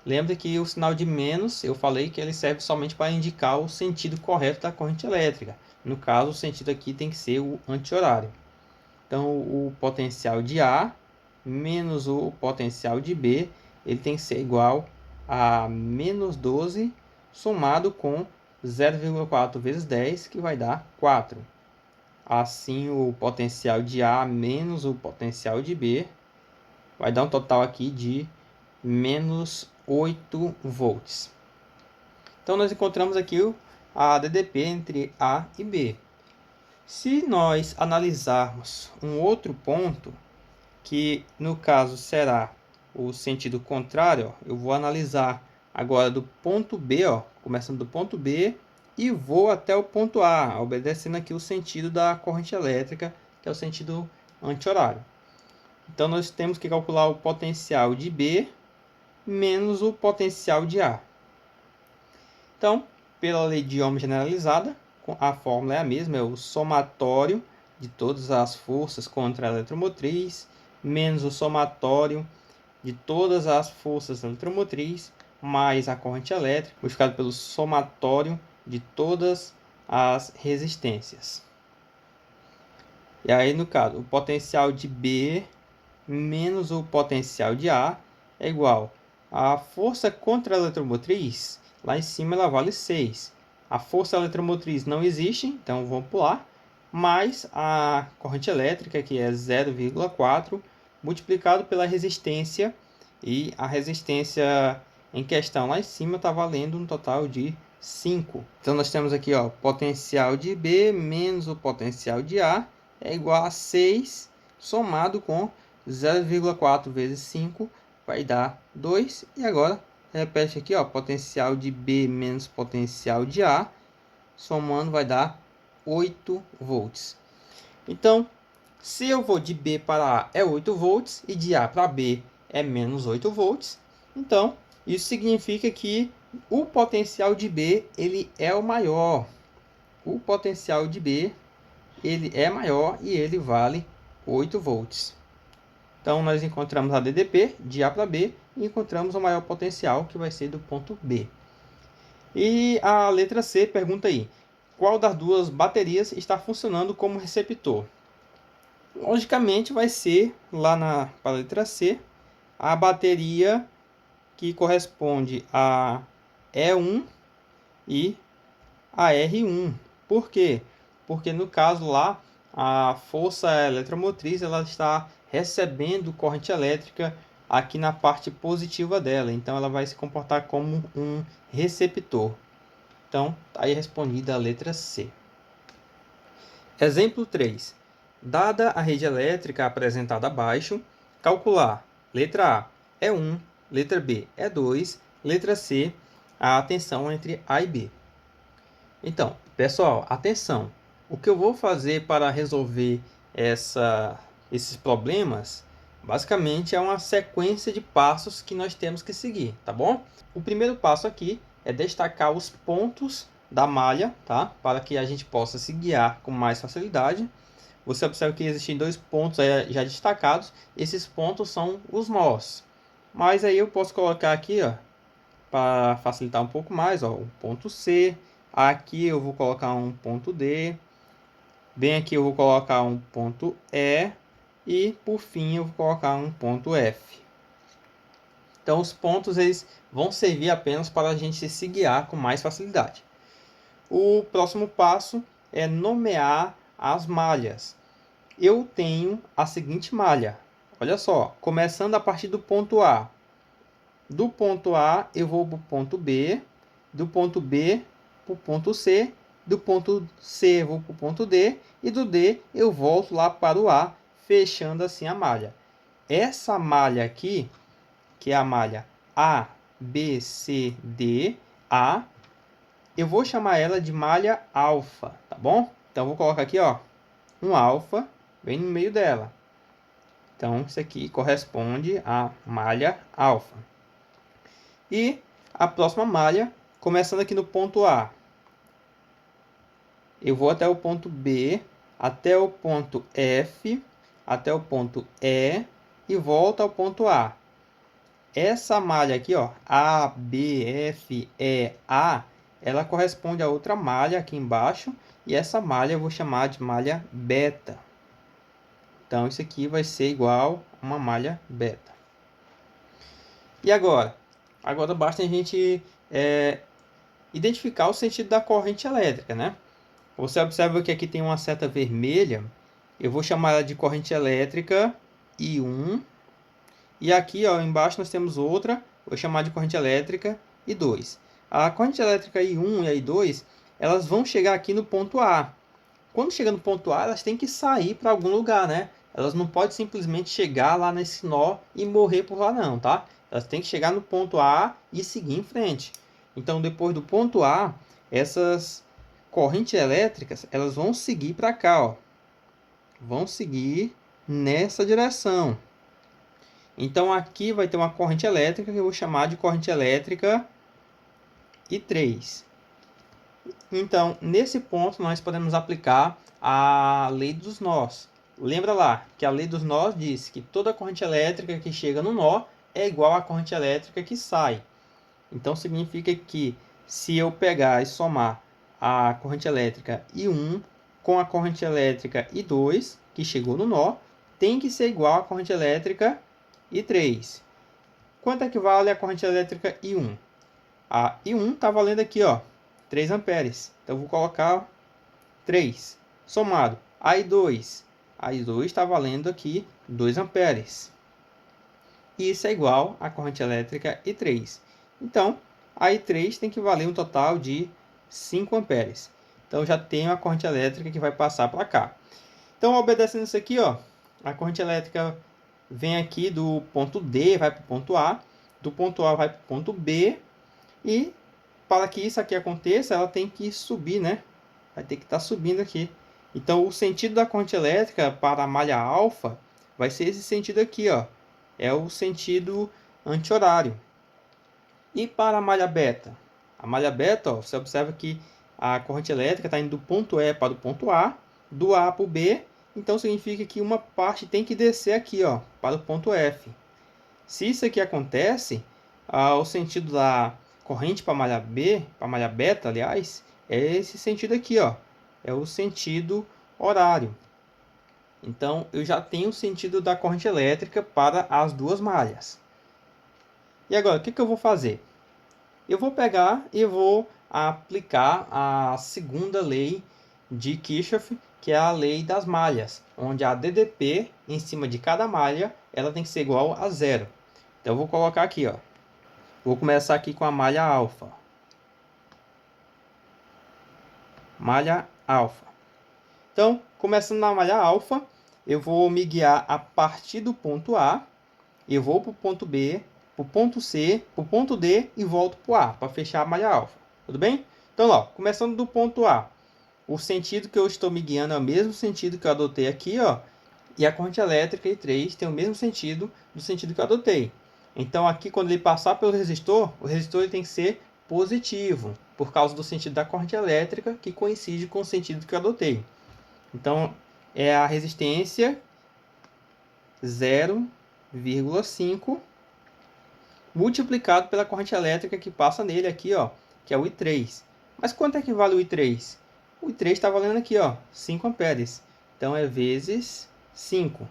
Lembra que o sinal de menos, eu falei que ele serve somente para indicar o sentido correto da corrente elétrica. No caso, o sentido aqui tem que ser o anti-horário. Então, o potencial de A menos o potencial de B, ele tem que ser igual a menos 12 somado com 0,4 vezes 10, que vai dar 4. Assim, o potencial de A menos o potencial de B vai dar um total aqui de menos 8 volts. Então, nós encontramos aqui a DDP entre A e B. Se nós analisarmos um outro ponto, que no caso será o sentido contrário, eu vou analisar agora do ponto B, começando do ponto B, e vou até o ponto A, obedecendo aqui o sentido da corrente elétrica, que é o sentido anti-horário. Então, nós temos que calcular o potencial de B menos o potencial de A. Então, pela lei de Ohm generalizada, a fórmula é a mesma, é o somatório de todas as forças contra a eletromotriz, menos o somatório de todas as forças eletromotriz, mais a corrente elétrica, multiplicado pelo somatório de todas as resistências. E aí, no caso, o potencial de B menos o potencial de A é igual a força contra a eletromotriz. Lá em cima ela vale 6. A força eletromotriz não existe, então vamos pular. Mais a corrente elétrica, que é 0,4, multiplicado pela resistência. E a resistência em questão lá em cima está valendo um total de 5. Então nós temos aqui, potencial de B menos o potencial de A é igual a 6, somado com 0,4 vezes 5 vai dar 2. E agora, repete aqui, potencial de B menos potencial de A, somando vai dar 8 volts. Então, se eu vou de B para A é 8 volts e de A para B é menos 8 volts, então isso significa que o potencial de B ele é o maior. O potencial de B ele é maior e ele vale 8 volts. Então, nós encontramos a DDP de A para B e encontramos o maior potencial, que vai ser do ponto B. E a letra C pergunta aí, qual das duas baterias está funcionando como receptor? Logicamente, vai ser, para a letra C, a bateria que corresponde a E1 e a R1. Por quê? Porque no caso lá, a força eletromotriz ela está recebendo corrente elétrica aqui na parte positiva dela. Então, ela vai se comportar como um receptor. Então, está aí respondida a letra C. Exemplo 3. Dada a rede elétrica apresentada abaixo, calcular letra A é 1, letra B é 2, letra C a tensão entre A e B. Então, pessoal, atenção! O que eu vou fazer para resolver esses problemas, basicamente é uma sequência de passos que nós temos que seguir, tá bom? O primeiro passo aqui é destacar os pontos da malha, tá? Para que a gente possa se guiar com mais facilidade. Você observa que existem dois pontos aí já destacados. Esses pontos são os nós. Mas aí eu posso colocar aqui, para facilitar um pouco mais, o ponto C. Aqui eu vou colocar um ponto D. Bem aqui eu vou colocar um ponto E. E por fim eu vou colocar um ponto F. Então os pontos eles vão servir apenas para a gente se guiar com mais facilidade. O próximo passo é nomear as malhas. Eu tenho a seguinte malha. Olha só, começando a partir do ponto A. Do ponto A eu vou para o ponto B. Do ponto B para o ponto C. Do ponto C eu vou para o ponto D. E do D eu volto lá para o A, fechando assim a malha. Essa malha aqui, que é a malha A, B, C, D, A, eu vou chamar ela de malha alfa, tá bom? Então, vou colocar aqui, um alfa bem no meio dela. Então, isso aqui corresponde à malha alfa. E a próxima malha, começando aqui no ponto A. Eu vou até o ponto B, até o ponto F, até o ponto E e volto ao ponto A. Essa malha aqui, A, B, F, E, A, ela corresponde a outra malha aqui embaixo. E essa malha eu vou chamar de malha beta. Então, isso aqui vai ser igual a uma malha beta. E agora? Agora basta a gente identificar o sentido da corrente elétrica, né? Você observa que aqui tem uma seta vermelha. Eu vou chamar ela de corrente elétrica I1. E aqui, ó, embaixo nós temos outra, vou chamar de corrente elétrica I2. A corrente elétrica I1 e a I2, elas vão chegar aqui no ponto A. Quando chega no ponto A, elas têm que sair para algum lugar, né? Elas não podem simplesmente chegar lá nesse nó e morrer por lá não, tá? Elas têm que chegar no ponto A e seguir em frente. Então, depois do ponto A, essas correntes elétricas, elas vão seguir para cá, ó. Vão seguir nessa direção. Então, aqui vai ter uma corrente elétrica que eu vou chamar de corrente elétrica I3. Então, nesse ponto, nós podemos aplicar a lei dos nós. Lembra lá que a lei dos nós diz que toda corrente elétrica que chega no nó é igual à corrente elétrica que sai. Então, significa que se eu pegar e somar a corrente elétrica I1 com a corrente elétrica I2, que chegou no nó, tem que ser igual à corrente elétrica I3. Quanto é que vale a corrente elétrica I1? A I1 está valendo aqui, ó, 3 amperes. Então, eu vou colocar 3 somado a I2. A I2 está valendo aqui 2 amperes. E isso é igual à corrente elétrica I3. Então, a I3 tem que valer um total de 5 amperes. Então, já tenho a corrente elétrica que vai passar para cá. Então, obedecendo isso aqui, ó, a corrente elétrica vem aqui do ponto D, vai para o ponto A. Do ponto A vai para o ponto B. E para que isso aqui aconteça, ela tem que subir, né? Vai ter que estar subindo aqui. Então, o sentido da corrente elétrica para a malha alfa vai ser esse sentido aqui, ó. É o sentido anti-horário. E para a malha beta? A malha beta, ó, você observa que a corrente elétrica está indo do ponto E para o ponto A, do A para o B. Então, significa que uma parte tem que descer aqui, ó, para o ponto F. Se isso aqui acontece, o sentido da corrente para a malha B, para a malha beta, aliás, é esse sentido aqui, ó. É o sentido horário. Então, eu já tenho o sentido da corrente elétrica para as duas malhas. E agora, o que eu vou fazer? Eu vou pegar e vou aplicar a segunda lei de Kirchhoff, que é a lei das malhas, onde a DDP em cima de cada malha ela tem que ser igual a 0. Então, eu vou colocar aqui, ó. Vou começar aqui com a malha alfa. Malha alfa. Então, começando na malha alfa, eu vou me guiar a partir do ponto A. Eu vou para o ponto B, para o ponto C, para o ponto D e volto para o A, para fechar a malha alfa. Tudo bem? Então, ó, começando do ponto A. O sentido que eu estou me guiando é o mesmo sentido que eu adotei aqui, ó. E a corrente elétrica I3 tem o mesmo sentido do sentido que eu adotei. Então, aqui, quando ele passar pelo resistor, o resistor ele tem que ser positivo, por causa do sentido da corrente elétrica, que coincide com o sentido que eu adotei. Então, é a resistência 0,5 multiplicado pela corrente elétrica que passa nele aqui, ó, que é o I3. Mas quanto é que vale o I3? O I3 está valendo aqui, ó, 5 amperes. Então, é vezes 5.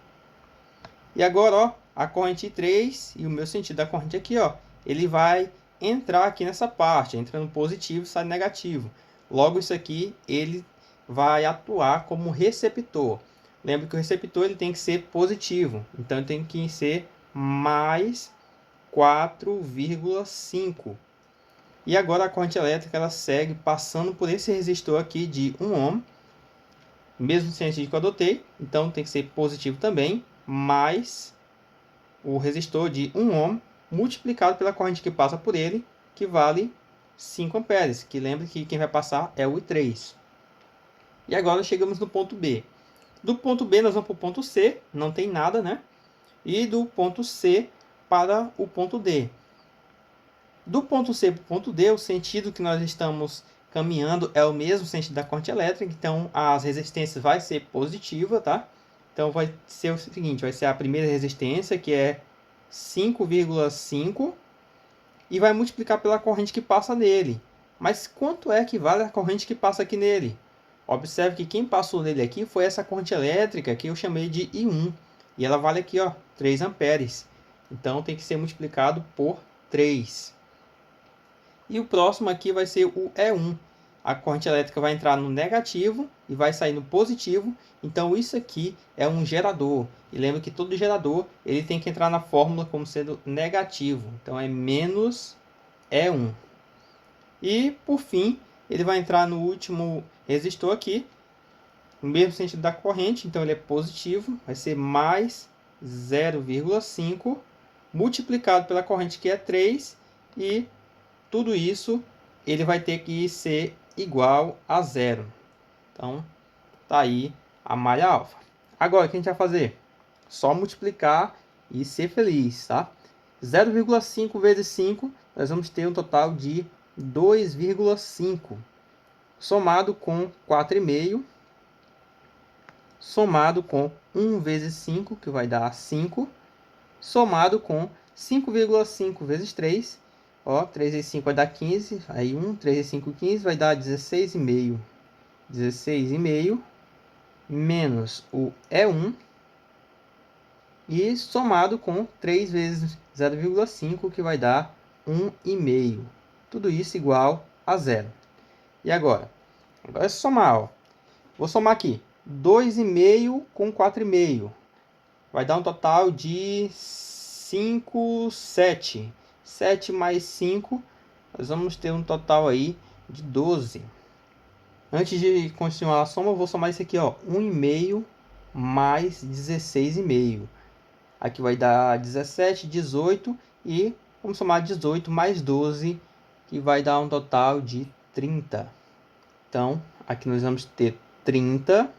E agora, ó, a corrente I3 e o meu sentido da corrente aqui, ó, ele vai entrar aqui nessa parte, entrando positivo, sai negativo. Logo, isso aqui, ele vai atuar como receptor. Lembra que o receptor ele tem que ser positivo, então ele tem que ser mais 4,5. E agora a corrente elétrica ela segue passando por esse resistor aqui de 1 ohm, mesmo sentido que eu adotei, então tem que ser positivo também, mais o resistor de 1 ohm multiplicado pela corrente que passa por ele, que vale 5 amperes, que lembra que quem vai passar é o I3. E agora chegamos no ponto B. Do ponto B nós vamos para o ponto C, não tem nada, né? E do ponto C para o ponto D. Do ponto C para o ponto D, o sentido que nós estamos caminhando é o mesmo sentido da corrente elétrica, então as resistências vai ser positiva, tá? Então vai ser o seguinte, vai ser a primeira resistência, que é 5,5, e vai multiplicar pela corrente que passa nele. Mas quanto é que vale a corrente que passa aqui nele? Observe que quem passou nele aqui foi essa corrente elétrica que eu chamei de I1. E ela vale aqui, ó, 3 amperes. Então, tem que ser multiplicado por 3. E o próximo aqui vai ser o E1. a corrente elétrica vai entrar no negativo e vai sair no positivo. Então isso aqui é um gerador. E lembra que todo gerador ele tem que entrar na fórmula como sendo negativo. Então é menos E1. E por fim, ele vai entrar no último resistor aqui, no mesmo sentido da corrente. Então ele é positivo, vai ser mais 0,5 multiplicado pela corrente que é 3. E tudo isso ele vai ter que ser igual a zero. Então, tá aí a malha alfa. Agora, o que a gente vai fazer? Só multiplicar e ser feliz, tá? 0,5 vezes 5, nós vamos ter um total de 2,5. Somado com 4,5. Somado com 1 vezes 5, que vai dar 5. Somado com 5,5 vezes 3. Ó, 3 vezes 5 vai dar 15. Aí 1, 3 vezes 5, 15. Vai dar 16,5. 16,5 menos o E1. E somado com 3 vezes 0,5, que vai dar 1,5. Tudo isso igual a zero. E agora? Agora é somar. Ó. Vou somar aqui. 2,5 com 4,5. Vai dar um total de 5, 7. 7 mais 5, nós vamos ter um total aí de 12. Antes de continuar a soma, eu vou somar isso aqui, ó, 1,5 mais 16,5. Aqui vai dar 17, 18 e vamos somar 18 mais 12, que vai dar um total de 30. Então, aqui nós vamos ter 30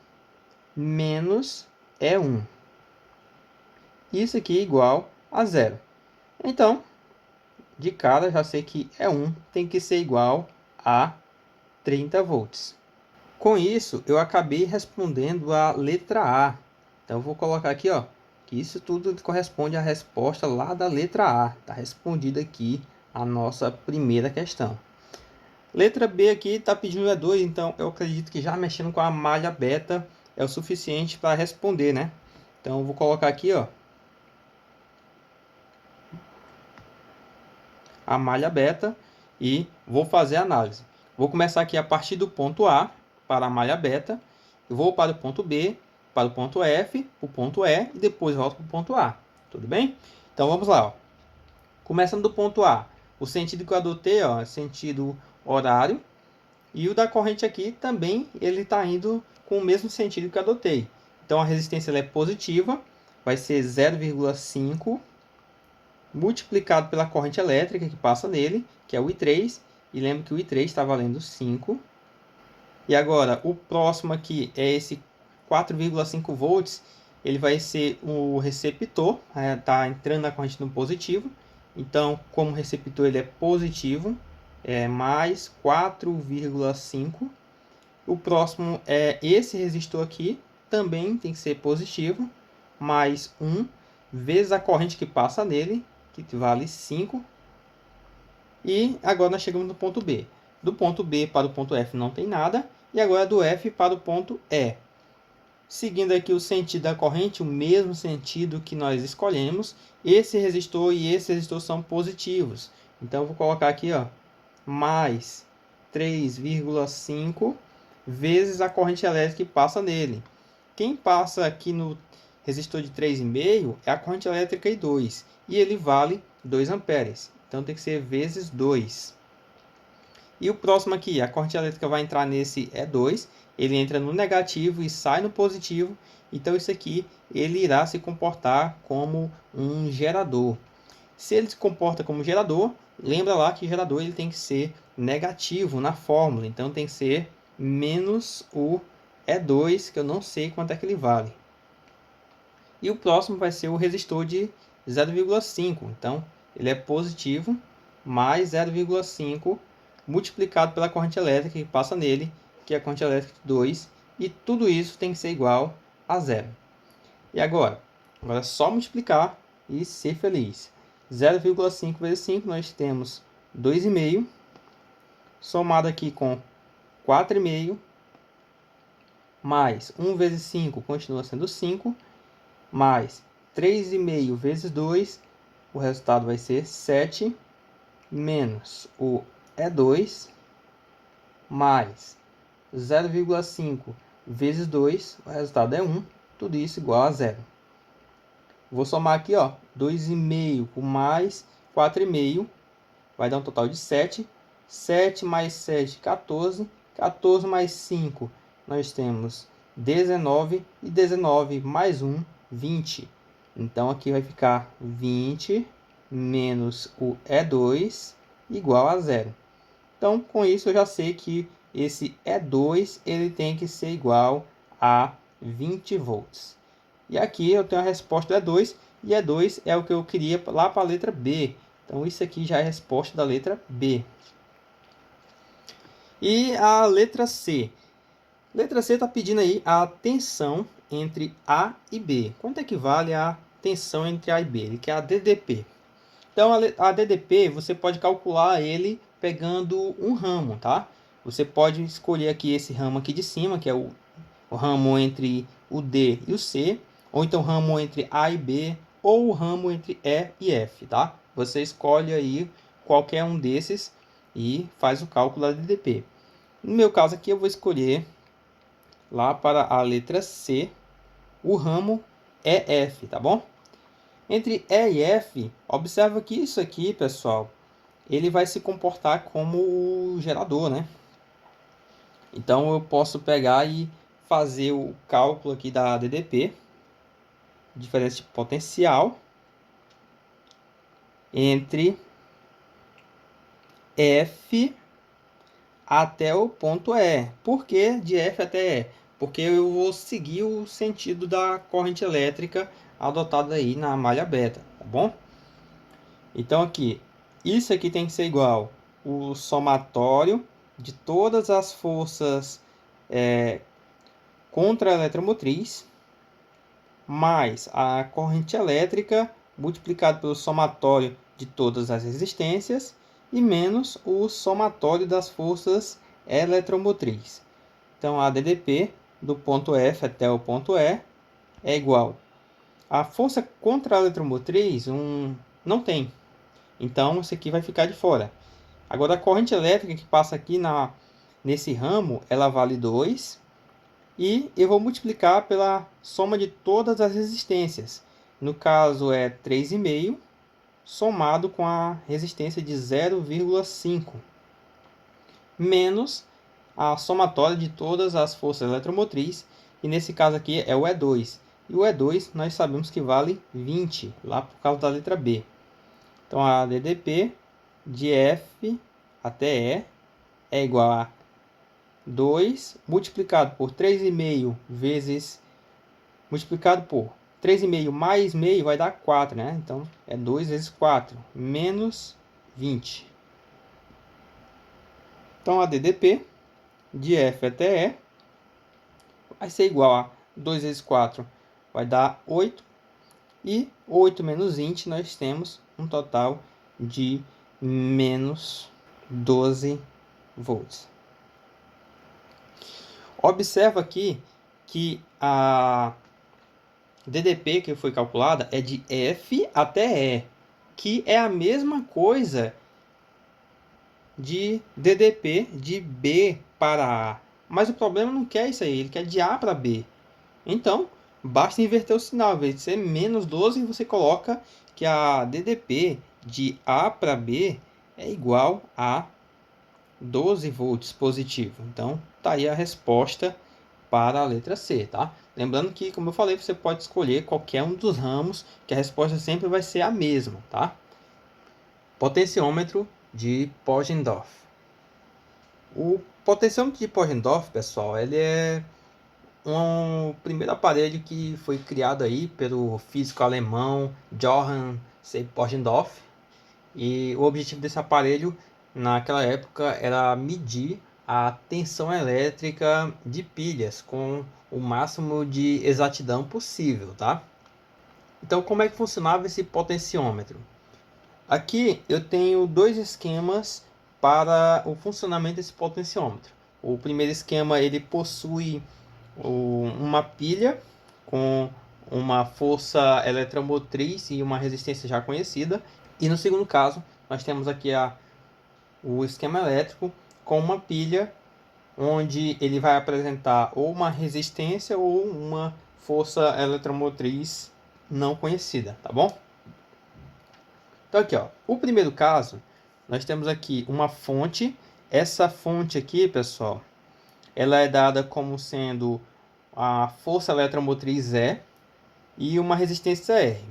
menos E1. Isso aqui é igual a zero. Então, de cara, já sei que E1 tem que ser igual a 30 volts. Com isso, eu acabei respondendo a letra A. Então, eu vou colocar aqui, ó, que isso tudo corresponde à resposta lá da letra A. Está respondida aqui a nossa primeira questão. Letra B aqui está pedindo E2, então eu acredito que já mexendo com a malha beta é o suficiente para responder, né? Então, eu vou colocar aqui, ó, a malha beta e vou fazer a análise. Vou começar aqui a partir do ponto A para a malha beta, eu vou para o ponto B, para o ponto F, o ponto E e depois volto para o ponto A. Tudo bem? Então vamos lá. Ó. Começando do ponto A, o sentido que eu adotei ó, é sentido horário e o da corrente aqui também ele está indo com o mesmo sentido que eu adotei. Então a resistência ela é positiva, vai ser 0,5 multiplicado pela corrente elétrica que passa nele, que é o I3, e lembra que o I3 está valendo 5. E agora, o próximo aqui é esse 4,5 volts, ele vai ser o receptor, está entrando na corrente no positivo, então, como o receptor ele é positivo, é mais 4,5. O próximo é esse resistor aqui, também tem que ser positivo, mais 1 vezes a corrente que passa nele, que vale 5. E agora nós chegamos no ponto B. Do ponto B para o ponto F não tem nada. E agora do F para o ponto E. Seguindo aqui o sentido da corrente, o mesmo sentido que nós escolhemos. Esse resistor e esse resistor são positivos. Então, eu vou colocar aqui, ó, mais 3,5 vezes a corrente elétrica que passa nele. Quem passa aqui no resistor de 3,5 é a corrente elétrica I2. E ele vale 2 amperes. Então, tem que ser vezes 2. E o próximo aqui, a corrente elétrica vai entrar nesse E2. Ele entra no negativo e sai no positivo. Então, isso aqui ele irá se comportar como um gerador. Se ele se comporta como gerador, lembra lá que gerador ele tem que ser negativo na fórmula. Então, tem que ser menos o E2, que eu não sei quanto é que ele vale. E o próximo vai ser o resistor de 0,5. Então, ele é positivo mais 0,5 multiplicado pela corrente elétrica que passa nele, que é a corrente elétrica de 2. E tudo isso tem que ser igual a zero. E agora? Agora é só multiplicar e ser feliz. 0,5 vezes 5, nós temos 2,5. Somado aqui com 4,5. Mais 1 vezes 5 continua sendo 5. Mais 3,5 vezes 2, o resultado vai ser 7, menos o E2, mais 0,5 vezes 2, o resultado é 1, tudo isso igual a 0. Vou somar aqui, ó, 2,5 com mais 4,5, vai dar um total de 7. 7 mais 7, 14. 14 mais 5, nós temos 19. E 19 mais 1, 20. Então, aqui vai ficar 20 menos o E2 igual a 0. Então, com isso, eu já sei que esse E2 ele tem que ser igual a 20 volts. E aqui eu tenho a resposta do E2, e E2 é o que eu queria lá para a letra B. Então, isso aqui já é a resposta da letra B. E a letra C? Letra C está pedindo aí a tensão entre A e B. Quanto equivale a tensão entre A e B? Ele quer a DDP. Então, a DDP, você pode calcular ele pegando um ramo, tá? Você pode escolher aqui esse ramo aqui de cima, que é o ramo entre o D e o C, ou então o ramo entre A e B, ou o ramo entre E e F, tá? Você escolhe aí qualquer um desses e faz o cálculo da DDP. No meu caso aqui, eu vou escolher lá para a letra C, o ramo EF, tá bom? Entre E e F, observa que isso aqui, pessoal, ele vai se comportar como o gerador, né? Então, eu posso pegar e fazer o cálculo aqui da DDP, diferença de potencial, entre F até o ponto E. Por que de F até E? Porque eu vou seguir o sentido da corrente elétrica adotada aí na malha beta, tá bom? Então aqui, isso aqui tem que ser igual o somatório de todas as forças contra a eletromotriz mais a corrente elétrica multiplicado pelo somatório de todas as resistências e menos o somatório das forças eletromotriz. Então, a DDP do ponto F até o ponto E é igual a força contra a eletromotriz, não tem. Então, isso aqui vai ficar de fora. Agora, a corrente elétrica que passa aqui nesse ramo, ela vale 2. E eu vou multiplicar pela soma de todas as resistências. No caso, é 3,5 somado com a resistência de 0,5 menos a somatória de todas as forças eletromotrizes. E nesse caso aqui é o E2. E o E2 nós sabemos que vale 20, lá por causa da letra B. Então, a DDP de F até E é igual a 2 multiplicado por 3,5 vezes... multiplicado por 3,5 mais meio vai dar 4, né? Então, é 2 vezes 4, menos 20. Então, a DDP de F até E vai ser igual a 2 vezes 4, vai dar 8. E 8 menos 20, nós temos um total de menos 12 volts. Observa aqui que a DDP que foi calculada é de F até E, que é a mesma coisa de DDP de B para A. Mas o problema não quer isso aí, ele quer de A para B. Então, basta inverter o sinal. Ao invés de ser menos 12, você coloca que a DDP de A para B é igual a 12 volts positivo. Então, tá aí a resposta para a letra C, tá? Lembrando que, como eu falei, você pode escolher qualquer um dos ramos, que a resposta sempre vai ser a mesma, tá? Potenciômetro de Poggendorff. O potenciômetro de Poggendorff, pessoal, ele é um primeiro aparelho que foi criado aí pelo físico alemão Johann C. Poggendorff. E o objetivo desse aparelho, naquela época, era medir a tensão elétrica de pilhas com o máximo de exatidão possível, tá? Então, como é que funcionava esse potenciômetro? Aqui eu tenho dois esquemas para o funcionamento desse potenciômetro. O primeiro esquema ele possui uma pilha com uma força eletromotriz e uma resistência já conhecida. E no segundo caso, nós temos aqui o esquema elétrico com uma pilha onde ele vai apresentar ou uma resistência ou uma força eletromotriz não conhecida, tá bom? Então aqui, ó, o primeiro caso, nós temos aqui uma fonte. Essa fonte aqui, pessoal, ela é dada como sendo a força eletromotriz E e uma resistência R.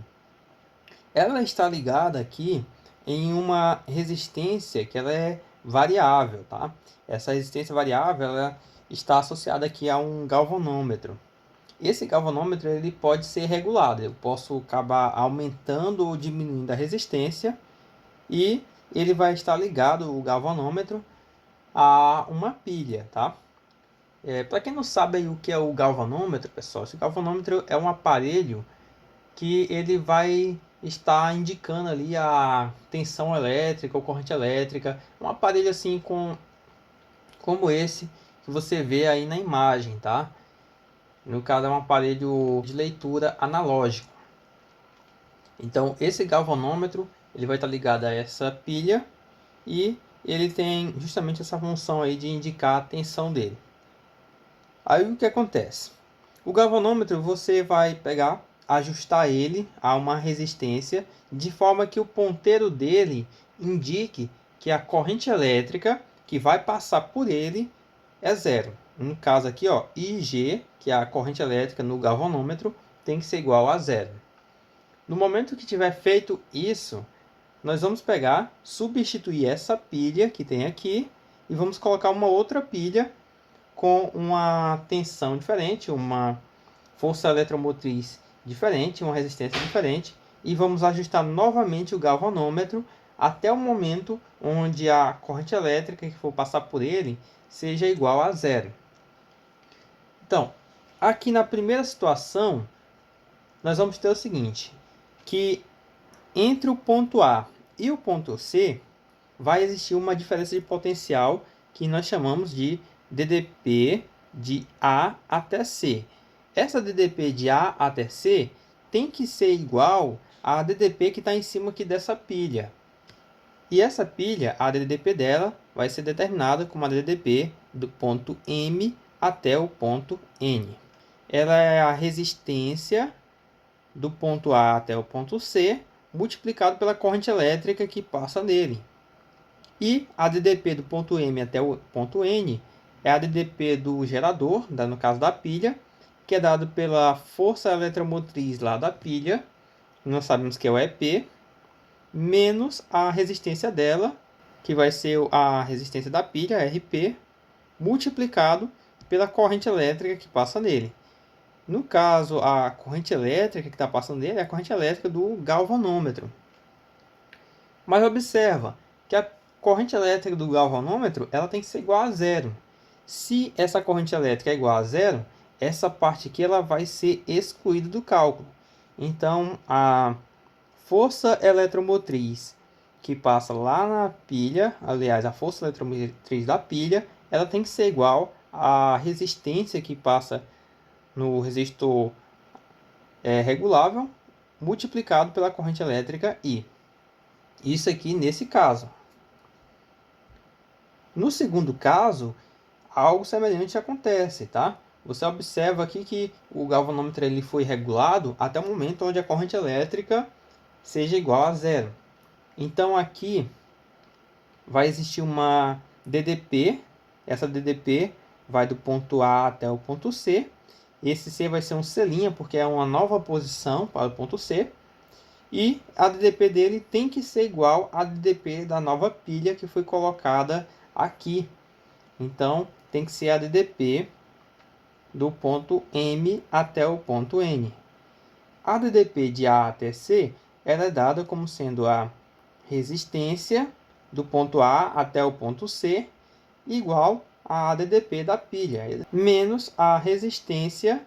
Ela está ligada aqui em uma resistência que ela é variável, tá? Essa resistência variável ela está associada aqui a um galvanômetro. Esse galvanômetro ele pode ser regulado. Eu posso acabar aumentando ou diminuindo a resistência e ele vai estar ligado, o galvanômetro, a uma pilha, tá? Para quem não sabe aí o que é o galvanômetro, pessoal, esse galvanômetro é um aparelho que ele vai estar indicando ali a tensão elétrica ou corrente elétrica. Um aparelho assim como esse que você vê aí na imagem, tá? No caso é um aparelho de leitura analógico. Então esse galvanômetro ele vai estar ligado a essa pilha e ele tem justamente essa função aí de indicar a tensão dele. Aí o que acontece? O galvanômetro você vai pegar, ajustar ele a uma resistência de forma que o ponteiro dele indique que a corrente elétrica que vai passar por ele é zero. No caso aqui, ó, IG, que é a corrente elétrica no galvanômetro, tem que ser igual a zero. No momento que tiver feito isso, nós vamos pegar, substituir essa pilha que tem aqui e vamos colocar uma outra pilha com uma tensão diferente, uma força eletromotriz diferente, uma resistência diferente, e vamos ajustar novamente o galvanômetro até o momento onde a corrente elétrica que for passar por ele seja igual a zero. Então, aqui na primeira situação, nós vamos ter o seguinte, que entre o ponto A e o ponto C vai existir uma diferença de potencial que nós chamamos de DDP de A até C. Essa DDP de A até C tem que ser igual à DDP que está em cima aqui dessa pilha. E essa pilha, a DDP dela, vai ser determinada como a DDP do ponto M até o ponto N. Ela é a resistência do ponto A até o ponto C, multiplicado pela corrente elétrica que passa nele. E a DDP do ponto M até o ponto N é a DDP do gerador, no caso da pilha, que é dado pela força eletromotriz lá da pilha, nós sabemos que é o EP, menos a resistência dela, que vai ser a resistência da pilha, RP, multiplicado pela corrente elétrica que passa nele. No caso, a corrente elétrica que está passando nele é a corrente elétrica do galvanômetro. Mas observa que a corrente elétrica do galvanômetro ela tem que ser igual a zero. Se essa corrente elétrica é igual a zero, essa parte aqui ela vai ser excluída do cálculo. Então, a força eletromotriz que passa lá na pilha, aliás, a força eletromotriz da pilha, ela tem que ser igual à resistência que passa no resistor regulável, multiplicado pela corrente elétrica I. Isso aqui nesse caso. No segundo caso, algo semelhante acontece, tá? Você observa aqui que o galvanômetro ele foi regulado até o momento onde a corrente elétrica seja igual a zero. Então aqui vai existir uma DDP. Essa DDP vai do ponto A até o ponto C. Esse C vai ser um C', porque é uma nova posição para o ponto C. E a DDP dele tem que ser igual à DDP da nova pilha que foi colocada aqui. Então, tem que ser a DDP do ponto M até o ponto N. A DDP de A até C ela é dada como sendo a resistência do ponto A até o ponto C igual a DDP da pilha, menos a resistência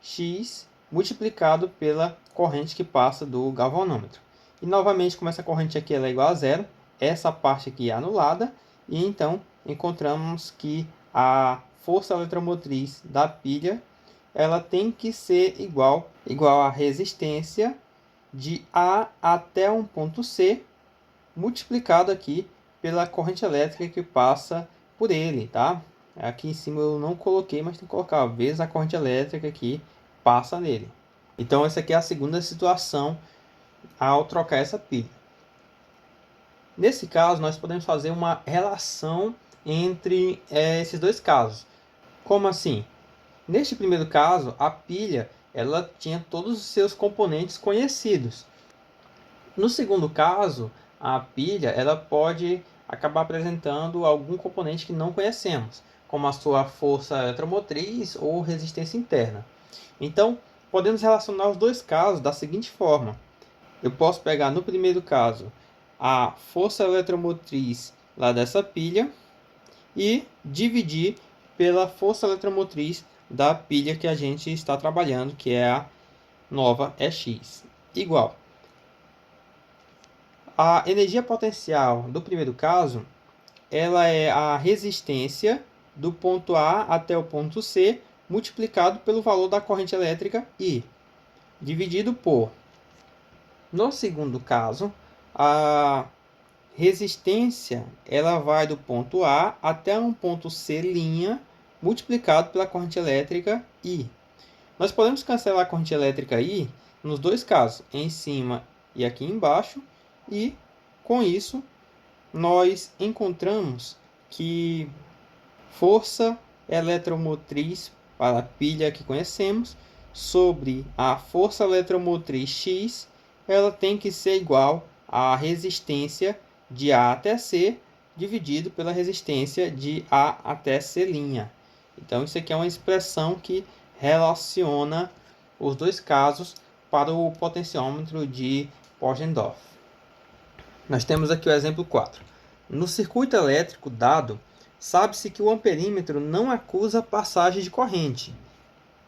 X multiplicado pela corrente que passa do galvanômetro. E novamente, como essa corrente aqui ela é igual a zero, essa parte aqui é anulada, e então encontramos que a força eletromotriz da pilha ela tem que ser igual à resistência de A até um ponto C, multiplicado aqui pela corrente elétrica que passa por ele, tá? Aqui em cima eu não coloquei, mas tem que colocar, vezes a corrente elétrica que passa nele. Então essa aqui é a segunda situação ao trocar essa pilha. Nesse caso, nós podemos fazer uma relação entre esses dois casos. Como assim? Neste primeiro caso, a pilha ela tinha todos os seus componentes conhecidos. No segundo caso, a pilha ela pode acabar apresentando algum componente que não conhecemos, como a sua força eletromotriz ou resistência interna. Então, podemos relacionar os dois casos da seguinte forma. Eu posso pegar no primeiro caso a força eletromotriz lá dessa pilha e dividir pela força eletromotriz da pilha que a gente está trabalhando, que é a nova EX, igual. A energia potencial do primeiro caso, ela é a resistência do ponto A até o ponto C, multiplicado pelo valor da corrente elétrica I, dividido por... No segundo caso, a resistência ela vai do ponto A até um ponto C', multiplicado pela corrente elétrica I. Nós podemos cancelar a corrente elétrica I nos dois casos, em cima e aqui embaixo, e com isso nós encontramos que força eletromotriz para a pilha que conhecemos sobre a força eletromotriz X, ela tem que ser igual à resistência de A até C dividido pela resistência de A até C'. Então isso aqui é uma expressão que relaciona os dois casos para o potenciômetro de Poggendorff. Nós temos aqui o exemplo 4. No circuito elétrico dado, sabe-se que o amperímetro não acusa passagem de corrente.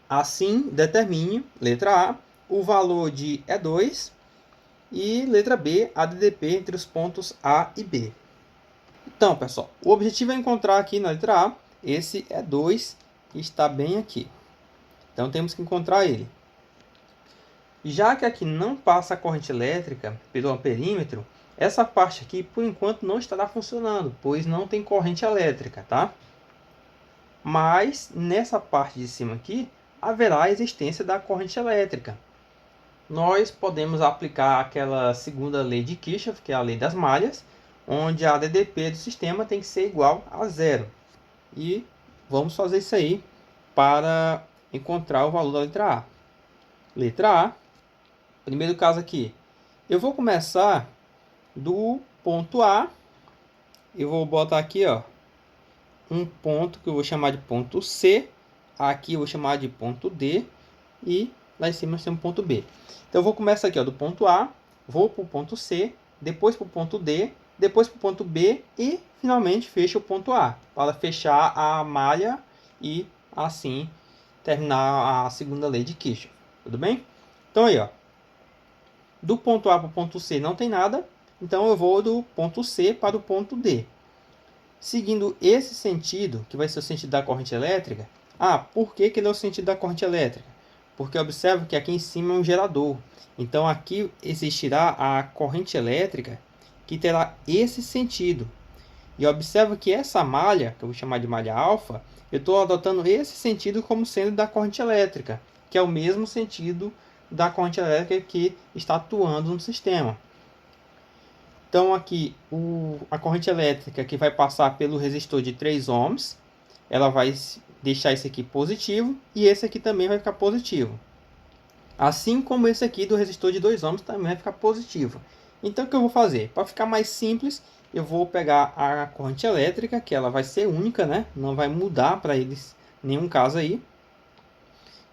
Assim, determine, letra A, o valor de E2 e letra B, a DDP entre os pontos A e B. Então, pessoal, o objetivo é encontrar aqui na letra A esse E2 que está bem aqui. Então, temos que encontrar ele. Já que aqui não passa a corrente elétrica pelo amperímetro, essa parte aqui, por enquanto, não estará funcionando, pois não tem corrente elétrica, tá? Mas, nessa parte de cima aqui, haverá a existência da corrente elétrica. Nós podemos aplicar aquela segunda lei de Kirchhoff, que é a lei das malhas, onde a DDP do sistema tem que ser igual a zero. E vamos fazer isso aí para encontrar o valor da letra A. Letra A, primeiro caso aqui, eu vou começar do ponto A, eu vou botar aqui, ó, um ponto que eu vou chamar de ponto C, aqui eu vou chamar de ponto D, e lá em cima tem um ponto B. Então eu vou começar aqui, ó, do ponto A, vou para o ponto C, depois para o ponto D, depois para o ponto B e finalmente fecho o ponto A, para fechar a malha e assim terminar a segunda lei de Kirchhoff. Tudo bem? Então aí, ó, do ponto A para o ponto C não tem nada, então eu vou do ponto C para o ponto D. Seguindo esse sentido, que vai ser o sentido da corrente elétrica. Por que ele é o sentido da corrente elétrica? Porque observa que aqui em cima é um gerador. Então aqui existirá a corrente elétrica que terá esse sentido. E observa que essa malha, que eu vou chamar de malha alfa, eu estou adotando esse sentido como sendo da corrente elétrica, que é o mesmo sentido da corrente elétrica que está atuando no sistema. Então aqui a corrente elétrica que vai passar pelo resistor de 3 ohms, ela vai deixar esse aqui positivo e esse aqui também vai ficar positivo. Assim como esse aqui do resistor de 2 ohms também vai ficar positivo. Então o que eu vou fazer? Para ficar mais simples, eu vou pegar a corrente elétrica, que ela vai ser única, né? Não vai mudar para eles em nenhum caso aí.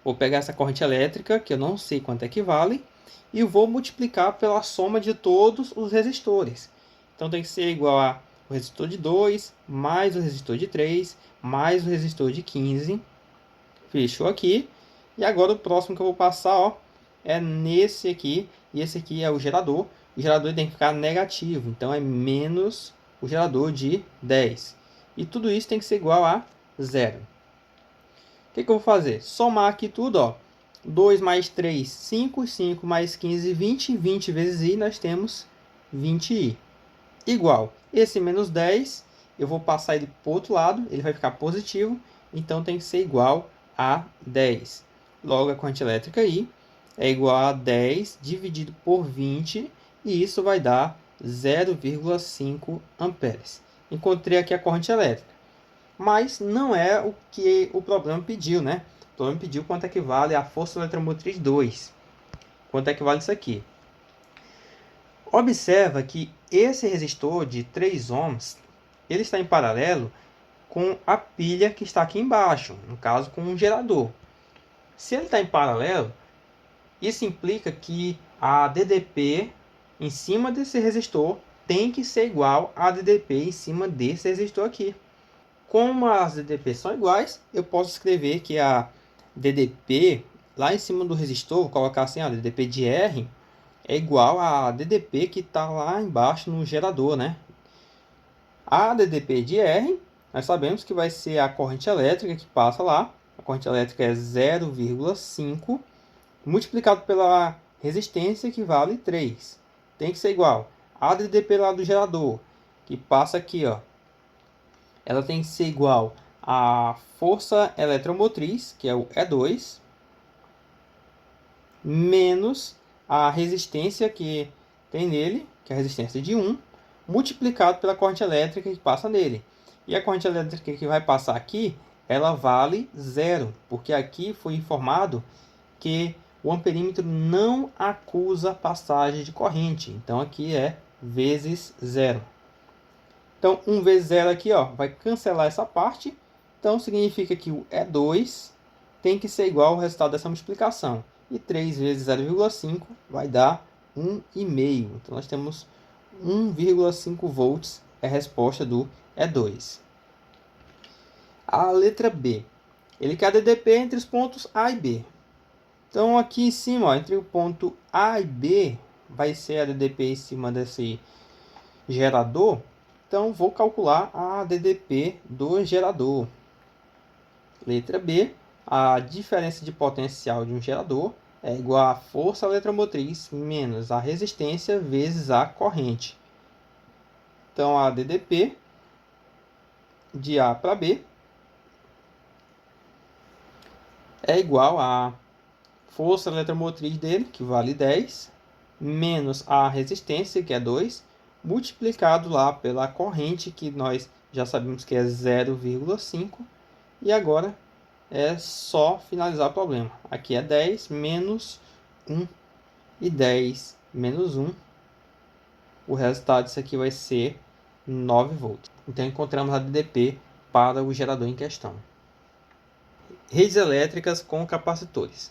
Vou pegar essa corrente elétrica, que eu não sei quanto é que vale, e vou multiplicar pela soma de todos os resistores. Então tem que ser igual a o resistor de 2, mais o resistor de 3, mais o resistor de 15. Fechou aqui. E agora o próximo que eu vou passar, ó, é nesse aqui. E esse aqui é o gerador. O gerador tem que ficar negativo. Então é menos o gerador de 10. E tudo isso tem que ser igual a 0. O que eu vou fazer? Somar aqui tudo, ó. 2 mais 3, 5. 5 mais 15, 20. 20 vezes I, nós temos 20I. Igual esse menos 10 eu vou passar ele para o outro lado, ele vai ficar positivo, então tem que ser igual a 10. Logo, a corrente elétrica aí é igual a 10 dividido por 20, e isso vai dar 0,5 amperes. Encontrei aqui a corrente elétrica, mas não é o que o problema pediu, né? O problema pediu quanto equivale a força eletromotriz 2. Quanto equivale isso aqui? Observa que esse resistor de 3 ohms, ele está em paralelo com a pilha que está aqui embaixo, no caso com um gerador. Se ele está em paralelo, isso implica que a DDP em cima desse resistor tem que ser igual a DDP em cima desse resistor aqui. Como as DDP são iguais, eu posso escrever que a DDP lá em cima do resistor, vou colocar assim, a DDP de R, é igual a DDP que está lá embaixo no gerador, né? A DDP de R, nós sabemos que vai ser a corrente elétrica que passa lá. A corrente elétrica é 0,5 multiplicado pela resistência, que vale 3. Tem que ser igual a DDP lá do gerador, que passa aqui, ó. Ela tem que ser igual à força eletromotriz, que é o E2, menos a resistência que tem nele, que é a resistência de 1, multiplicado pela corrente elétrica que passa nele. E a corrente elétrica que vai passar aqui, ela vale 0, porque aqui foi informado que o amperímetro não acusa passagem de corrente. Então, aqui é vezes 0. Então, 1 vezes 0 aqui, ó, vai cancelar essa parte. Então, significa que o E2 tem que ser igual ao resultado dessa multiplicação. E 3 vezes 0,5 vai dar 1,5. Então, nós temos 1,5 volts é a resposta do E2. A letra B. Ele quer a DDP entre os pontos A e B. Então, aqui em cima, ó, entre o ponto A e B, vai ser a DDP em cima desse gerador. Então, vou calcular a DDP do gerador. Letra B. A diferença de potencial de um gerador é igual à força eletromotriz menos a resistência vezes a corrente. Então, a DDP de A para B é igual a força eletromotriz dele, que vale 10, menos a resistência, que é 2, multiplicado lá pela corrente, que nós já sabemos que é 0,5. E agora é só finalizar o problema. Aqui é 10 menos 1 e 10 menos 1. O resultado disso aqui vai ser 9 volts. Então, encontramos a DDP para o gerador em questão. Redes elétricas com capacitores.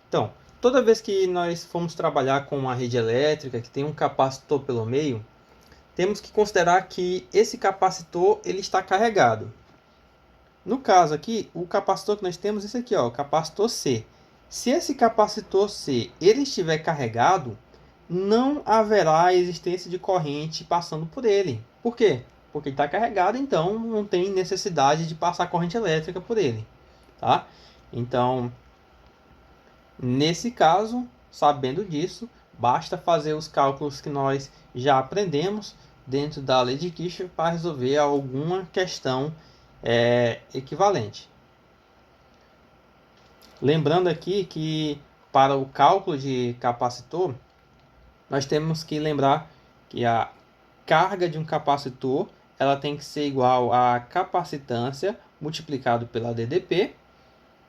Então, toda vez que nós formos trabalhar com uma rede elétrica que tem um capacitor pelo meio, temos que considerar que esse capacitor ele está carregado. No caso aqui, o capacitor que nós temos é esse aqui, ó, o capacitor C. Se esse capacitor C ele estiver carregado, não haverá a existência de corrente passando por ele. Por quê? Porque ele está carregado, então não tem necessidade de passar corrente elétrica por ele. Tá? Então, nesse caso, sabendo disso, basta fazer os cálculos que nós já aprendemos dentro da lei de Kirchhoff para resolver alguma questão equivalente. Lembrando aqui que para o cálculo de capacitor, nós temos que lembrar que a carga de um capacitor ela tem que ser igual à capacitância multiplicado pela DDP,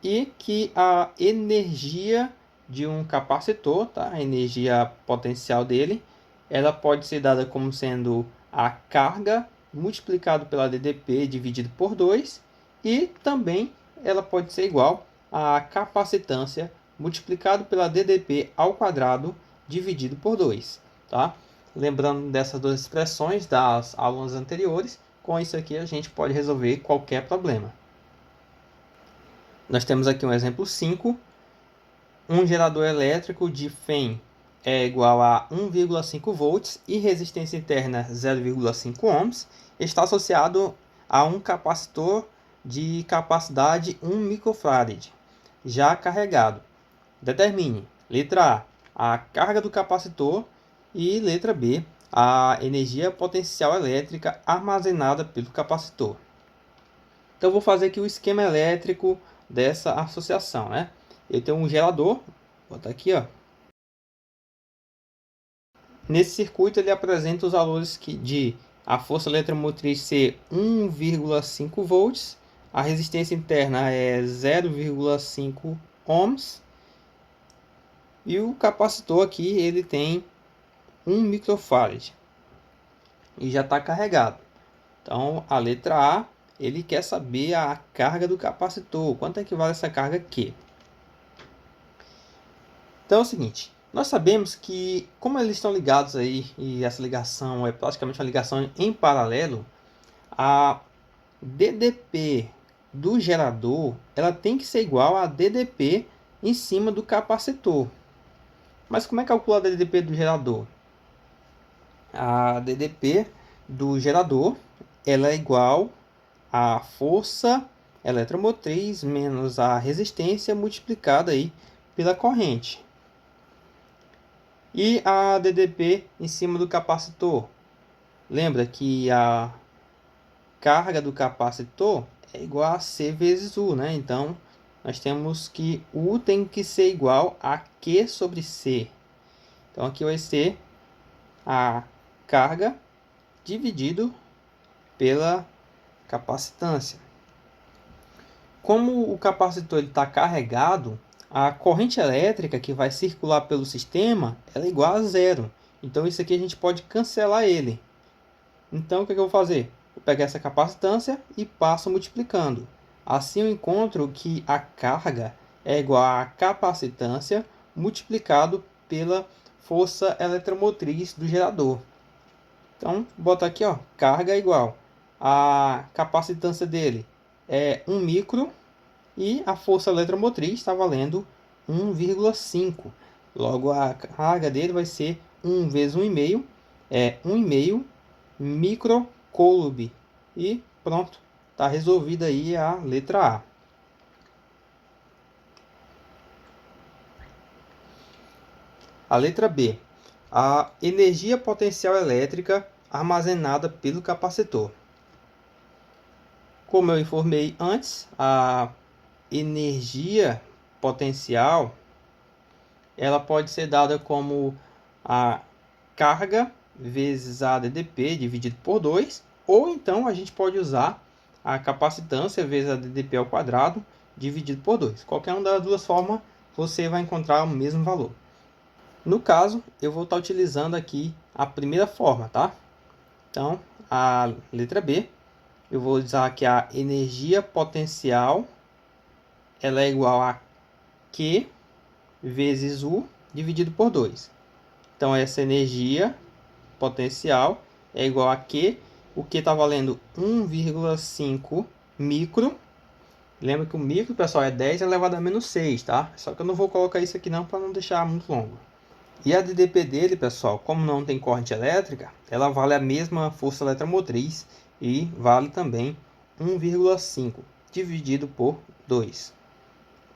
e que a energia de um capacitor, tá? A energia potencial dele, ela pode ser dada como sendo a carga multiplicado pela DDP dividido por 2, e também ela pode ser igual à capacitância multiplicado pela DDP ao quadrado dividido por 2, tá? Lembrando dessas duas expressões das aulas anteriores, com isso aqui a gente pode resolver qualquer problema. Nós temos aqui um exemplo 5. Um gerador elétrico de FEM é igual a 1,5 volts e resistência interna 0,5 ohms. Está associado a um capacitor de capacidade 1 microfarad, já carregado. Determine, letra A carga do capacitor, e letra B, a energia potencial elétrica armazenada pelo capacitor. Então, eu vou fazer aqui o esquema elétrico dessa associação, né? Eu tenho um gerador, vou botar aqui, ó. Nesse circuito, ele apresenta os valores de a força eletromotriz ser 1,5 volts, a resistência interna é 0,5 ohms, e o capacitor aqui ele tem 1 microfarad e já está carregado. Então, a letra A, ele quer saber a carga do capacitor, quanto é que vale essa carga aqui. Então é o seguinte, nós sabemos que como eles estão ligados aí, e essa ligação é praticamente uma ligação em paralelo, a DDP do gerador ela tem que ser igual a DDP em cima do capacitor. Mas como é que calcula a DDP do gerador? A DDP do gerador ela é igual à força eletromotriz menos a resistência multiplicada aí pela corrente. E a DDP em cima do capacitor? Lembra que a carga do capacitor é igual a C vezes U, né? Então, nós temos que U tem que ser igual a Q sobre C. Então, aqui vai ser a carga dividido pela capacitância. Como o capacitor está carregado, a corrente elétrica que vai circular pelo sistema ela é igual a zero. Então, isso aqui a gente pode cancelar ele. Então, o que eu vou fazer? Vou pegar essa capacitância e passo multiplicando. Assim, eu encontro que a carga é igual à capacitância multiplicado pela força eletromotriz do gerador. Então, bota aqui, ó, carga igual. A capacitância dele é 1 micro e a força eletromotriz está valendo 1,5. Logo, a carga dele vai ser 1 vezes 1,5, é 1,5 microcoulomb. E pronto, está resolvida aí a letra A. A letra B. A energia potencial elétrica armazenada pelo capacitor. Como eu informei antes, a energia potencial ela pode ser dada como a carga vezes a DDP dividido por 2, ou então a gente pode usar a capacitância vezes a DDP ao quadrado dividido por 2. Qualquer uma das duas formas você vai encontrar o mesmo valor. No caso, eu vou estar utilizando aqui a primeira forma, tá? Então, a letra B, eu vou usar aqui a energia potencial, ela é igual a Q vezes U dividido por 2. Então, essa energia potencial é igual a Q. O Q está valendo 1,5 micro. Lembra que o micro, pessoal, é 10 elevado a menos 6, tá? Só que eu não vou colocar isso aqui não para não deixar muito longo. E a DDP dele, pessoal, como não tem corrente elétrica, ela vale a mesma força eletromotriz e vale também 1,5 dividido por 2.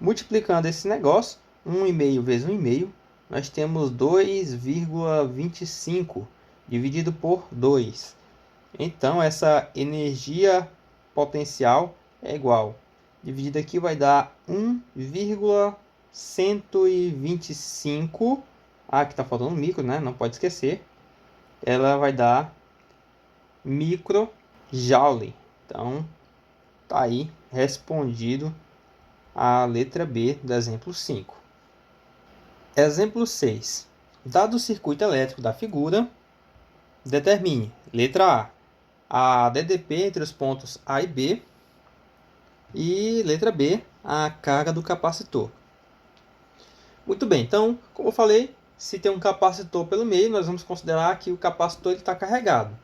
Multiplicando esse negócio, 1,5 vezes 1,5, nós temos 2,25 dividido por 2. Então, essa energia potencial é igual. Dividido aqui vai dar 1,125. Aqui está faltando micro, né? Não pode esquecer. Ela vai dar microjoule. Então, tá aí respondido a letra B do exemplo 5. Exemplo 6. Dado o circuito elétrico da figura, determine, letra A DDP entre os pontos A e B, e letra B, a carga do capacitor. Muito bem, então, como eu falei, se tem um capacitor pelo meio, nós vamos considerar que o capacitor está carregado.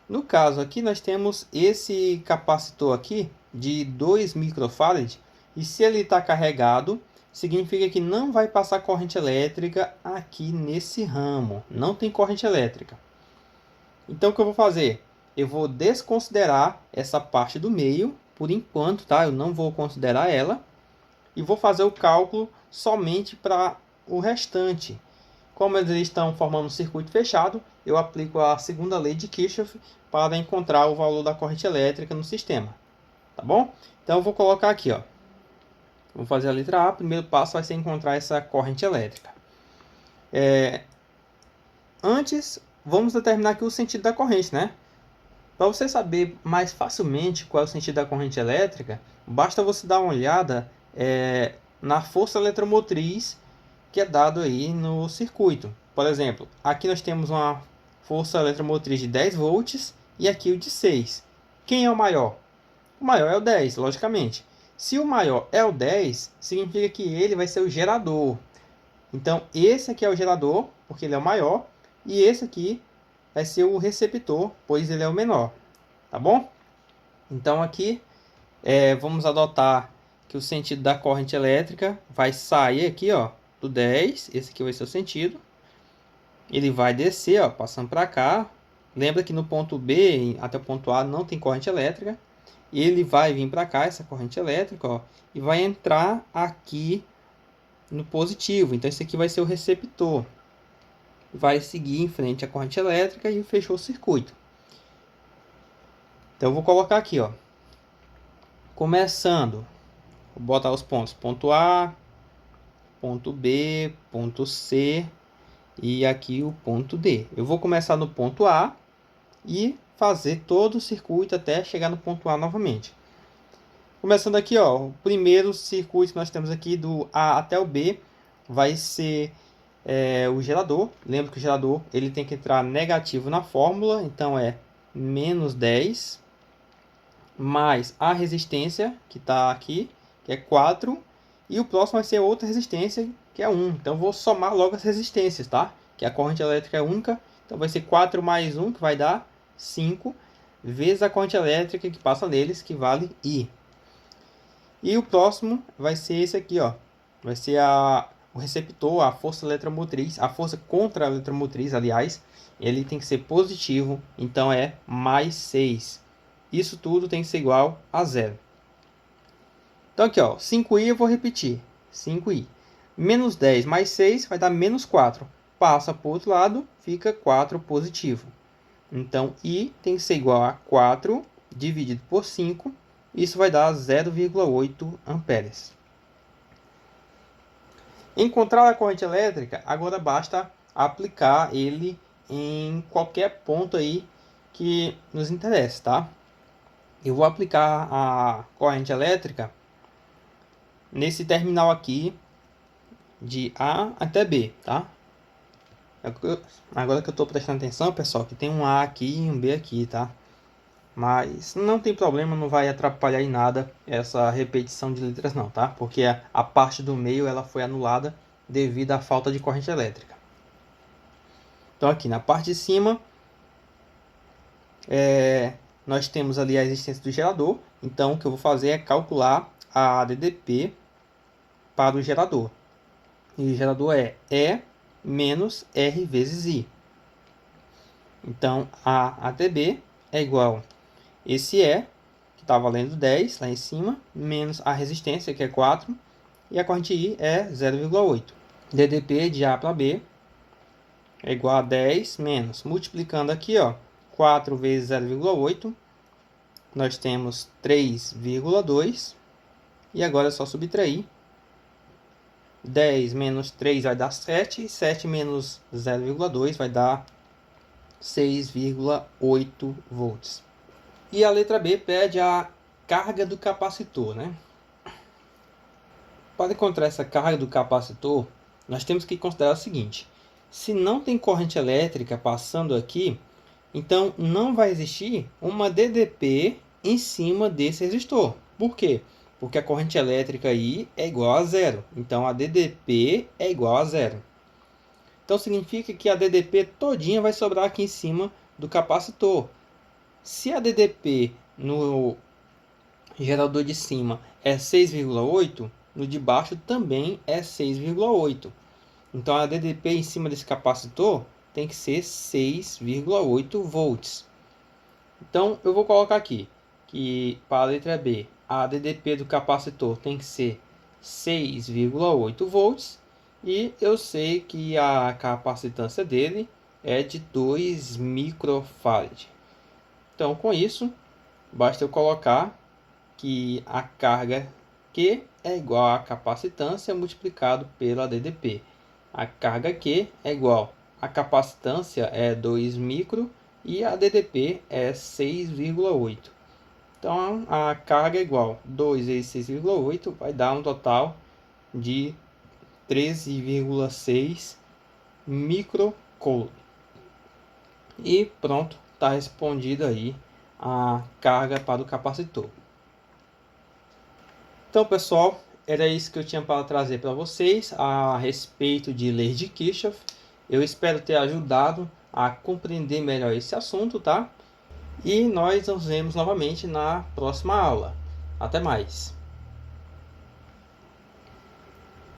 No caso aqui, nós temos esse capacitor aqui de 2 microfarad, e se ele está carregado, significa que não vai passar corrente elétrica aqui nesse ramo. Não tem corrente elétrica. Então, o que eu vou fazer? Eu vou desconsiderar essa parte do meio, por enquanto, tá? Eu não vou considerar ela. E vou fazer o cálculo somente para o restante. Como eles estão formando um circuito fechado, eu aplico a segunda lei de Kirchhoff para encontrar o valor da corrente elétrica no sistema. Tá bom? Então eu vou colocar aqui, ó. Vou fazer a letra A. O primeiro passo vai ser encontrar essa corrente elétrica. Antes, vamos determinar aqui o sentido da corrente, né? Para você saber mais facilmente qual é o sentido da corrente elétrica, basta você dar uma olhada na força eletromotriz que é dado aí no circuito. Por exemplo, aqui nós temos uma força eletromotriz de 10 volts e aqui o de 6. Quem é o maior? O maior é o 10, logicamente. Se o maior é o 10, significa que ele vai ser o gerador. Então, esse aqui é o gerador, porque ele é o maior, e esse aqui vai ser o receptor, pois ele é o menor. Tá bom? Então, aqui vamos adotar que o sentido da corrente elétrica vai sair aqui, ó, do 10. Esse aqui vai ser o sentido. Ele vai descer, ó, passando para cá. Lembra que no ponto B até o ponto A não tem corrente elétrica. E ele vai vir para cá, essa corrente elétrica, ó, e vai entrar aqui no positivo. Então, esse aqui vai ser o receptor. Vai seguir em frente a corrente elétrica e fechou o circuito. Então, eu vou colocar aqui, ó. Começando, vou botar os pontos. Ponto A, ponto B, ponto C e aqui o ponto D. Eu vou começar no ponto A e fazer todo o circuito até chegar no ponto A novamente. Começando aqui, ó, o primeiro circuito que nós temos aqui do A até o B vai ser o gerador. Lembra que o gerador ele tem que entrar negativo na fórmula, então é menos 10 mais a resistência que está aqui, que é 4, e o próximo vai ser outra resistência, que é 1. Então, vou somar logo as resistências, tá? Que a corrente elétrica é única, então vai ser 4 mais 1, que vai dar 5, vezes a corrente elétrica que passa neles, que vale I. E o próximo vai ser esse aqui, ó. Vai ser o receptor, a força eletromotriz, a força contra a eletromotriz, aliás, ele tem que ser positivo, então é mais 6. Isso tudo tem que ser igual a 0. Então aqui, ó, 5i eu vou repetir. 5i. Menos 10 mais 6 vai dar menos 4. Passa para o outro lado, fica 4 positivo. Então, i tem que ser igual a 4 dividido por 5. Isso vai dar 0,8 amperes. Encontrar a corrente elétrica, agora basta aplicar ele em qualquer ponto aí que nos interesse, tá? Eu vou aplicar a corrente elétrica nesse terminal aqui de A até B, tá? Agora que eu estou prestando atenção, pessoal, que tem um A aqui e um B aqui, tá? Mas não tem problema, não vai atrapalhar em nada essa repetição de letras não, tá? Porque a parte do meio ela foi anulada devido à falta de corrente elétrica. Então aqui na parte de cima nós temos ali a existência do gerador. Então o que eu vou fazer é calcular a ADDP para o gerador. E o gerador é E menos R vezes I. Então a ADB é igual esse E, que está valendo 10 lá em cima, menos a resistência, que é 4, e a corrente I é 0,8. DDP de A para B é igual a 10 menos, multiplicando aqui, ó, 4 vezes 0,8, nós temos 3,2, e agora é só subtrair. 10 menos 3 vai dar 7, 7 menos 0,2 vai dar 6,8 volts. E a letra B pede a carga do capacitor, né? Para encontrar essa carga do capacitor, nós temos que considerar o seguinte: se não tem corrente elétrica passando aqui, então não vai existir uma DDP em cima desse resistor. Por quê? Porque a corrente elétrica aí é igual a 0. Então a DDP é igual a 0. Então significa que a DDP todinha vai sobrar aqui em cima do capacitor. Se a DDP no gerador de cima é 6,8, no de baixo também é 6,8. Então a DDP em cima desse capacitor tem que ser 6,8 volts. Então eu vou colocar aqui que para a letra B, a DDP do capacitor tem que ser 6,8 volts E eu sei que a capacitância dele é de 2 microfarad. Então, com isso, basta eu colocar que a carga Q é igual à capacitância multiplicado pela DDP. A carga Q é igual a capacitância é 2 micro e a DDP é 6,8. Então a carga é igual 2 vezes 6,8 vai dar um total de 13,6 microcoulomb. E pronto, está respondido aí a carga para o capacitor. Então, pessoal, era isso que eu tinha para trazer para vocês a respeito de leis de Kirchhoff. Eu espero ter ajudado a compreender melhor esse assunto, tá? E nós nos vemos novamente na próxima aula. Até mais!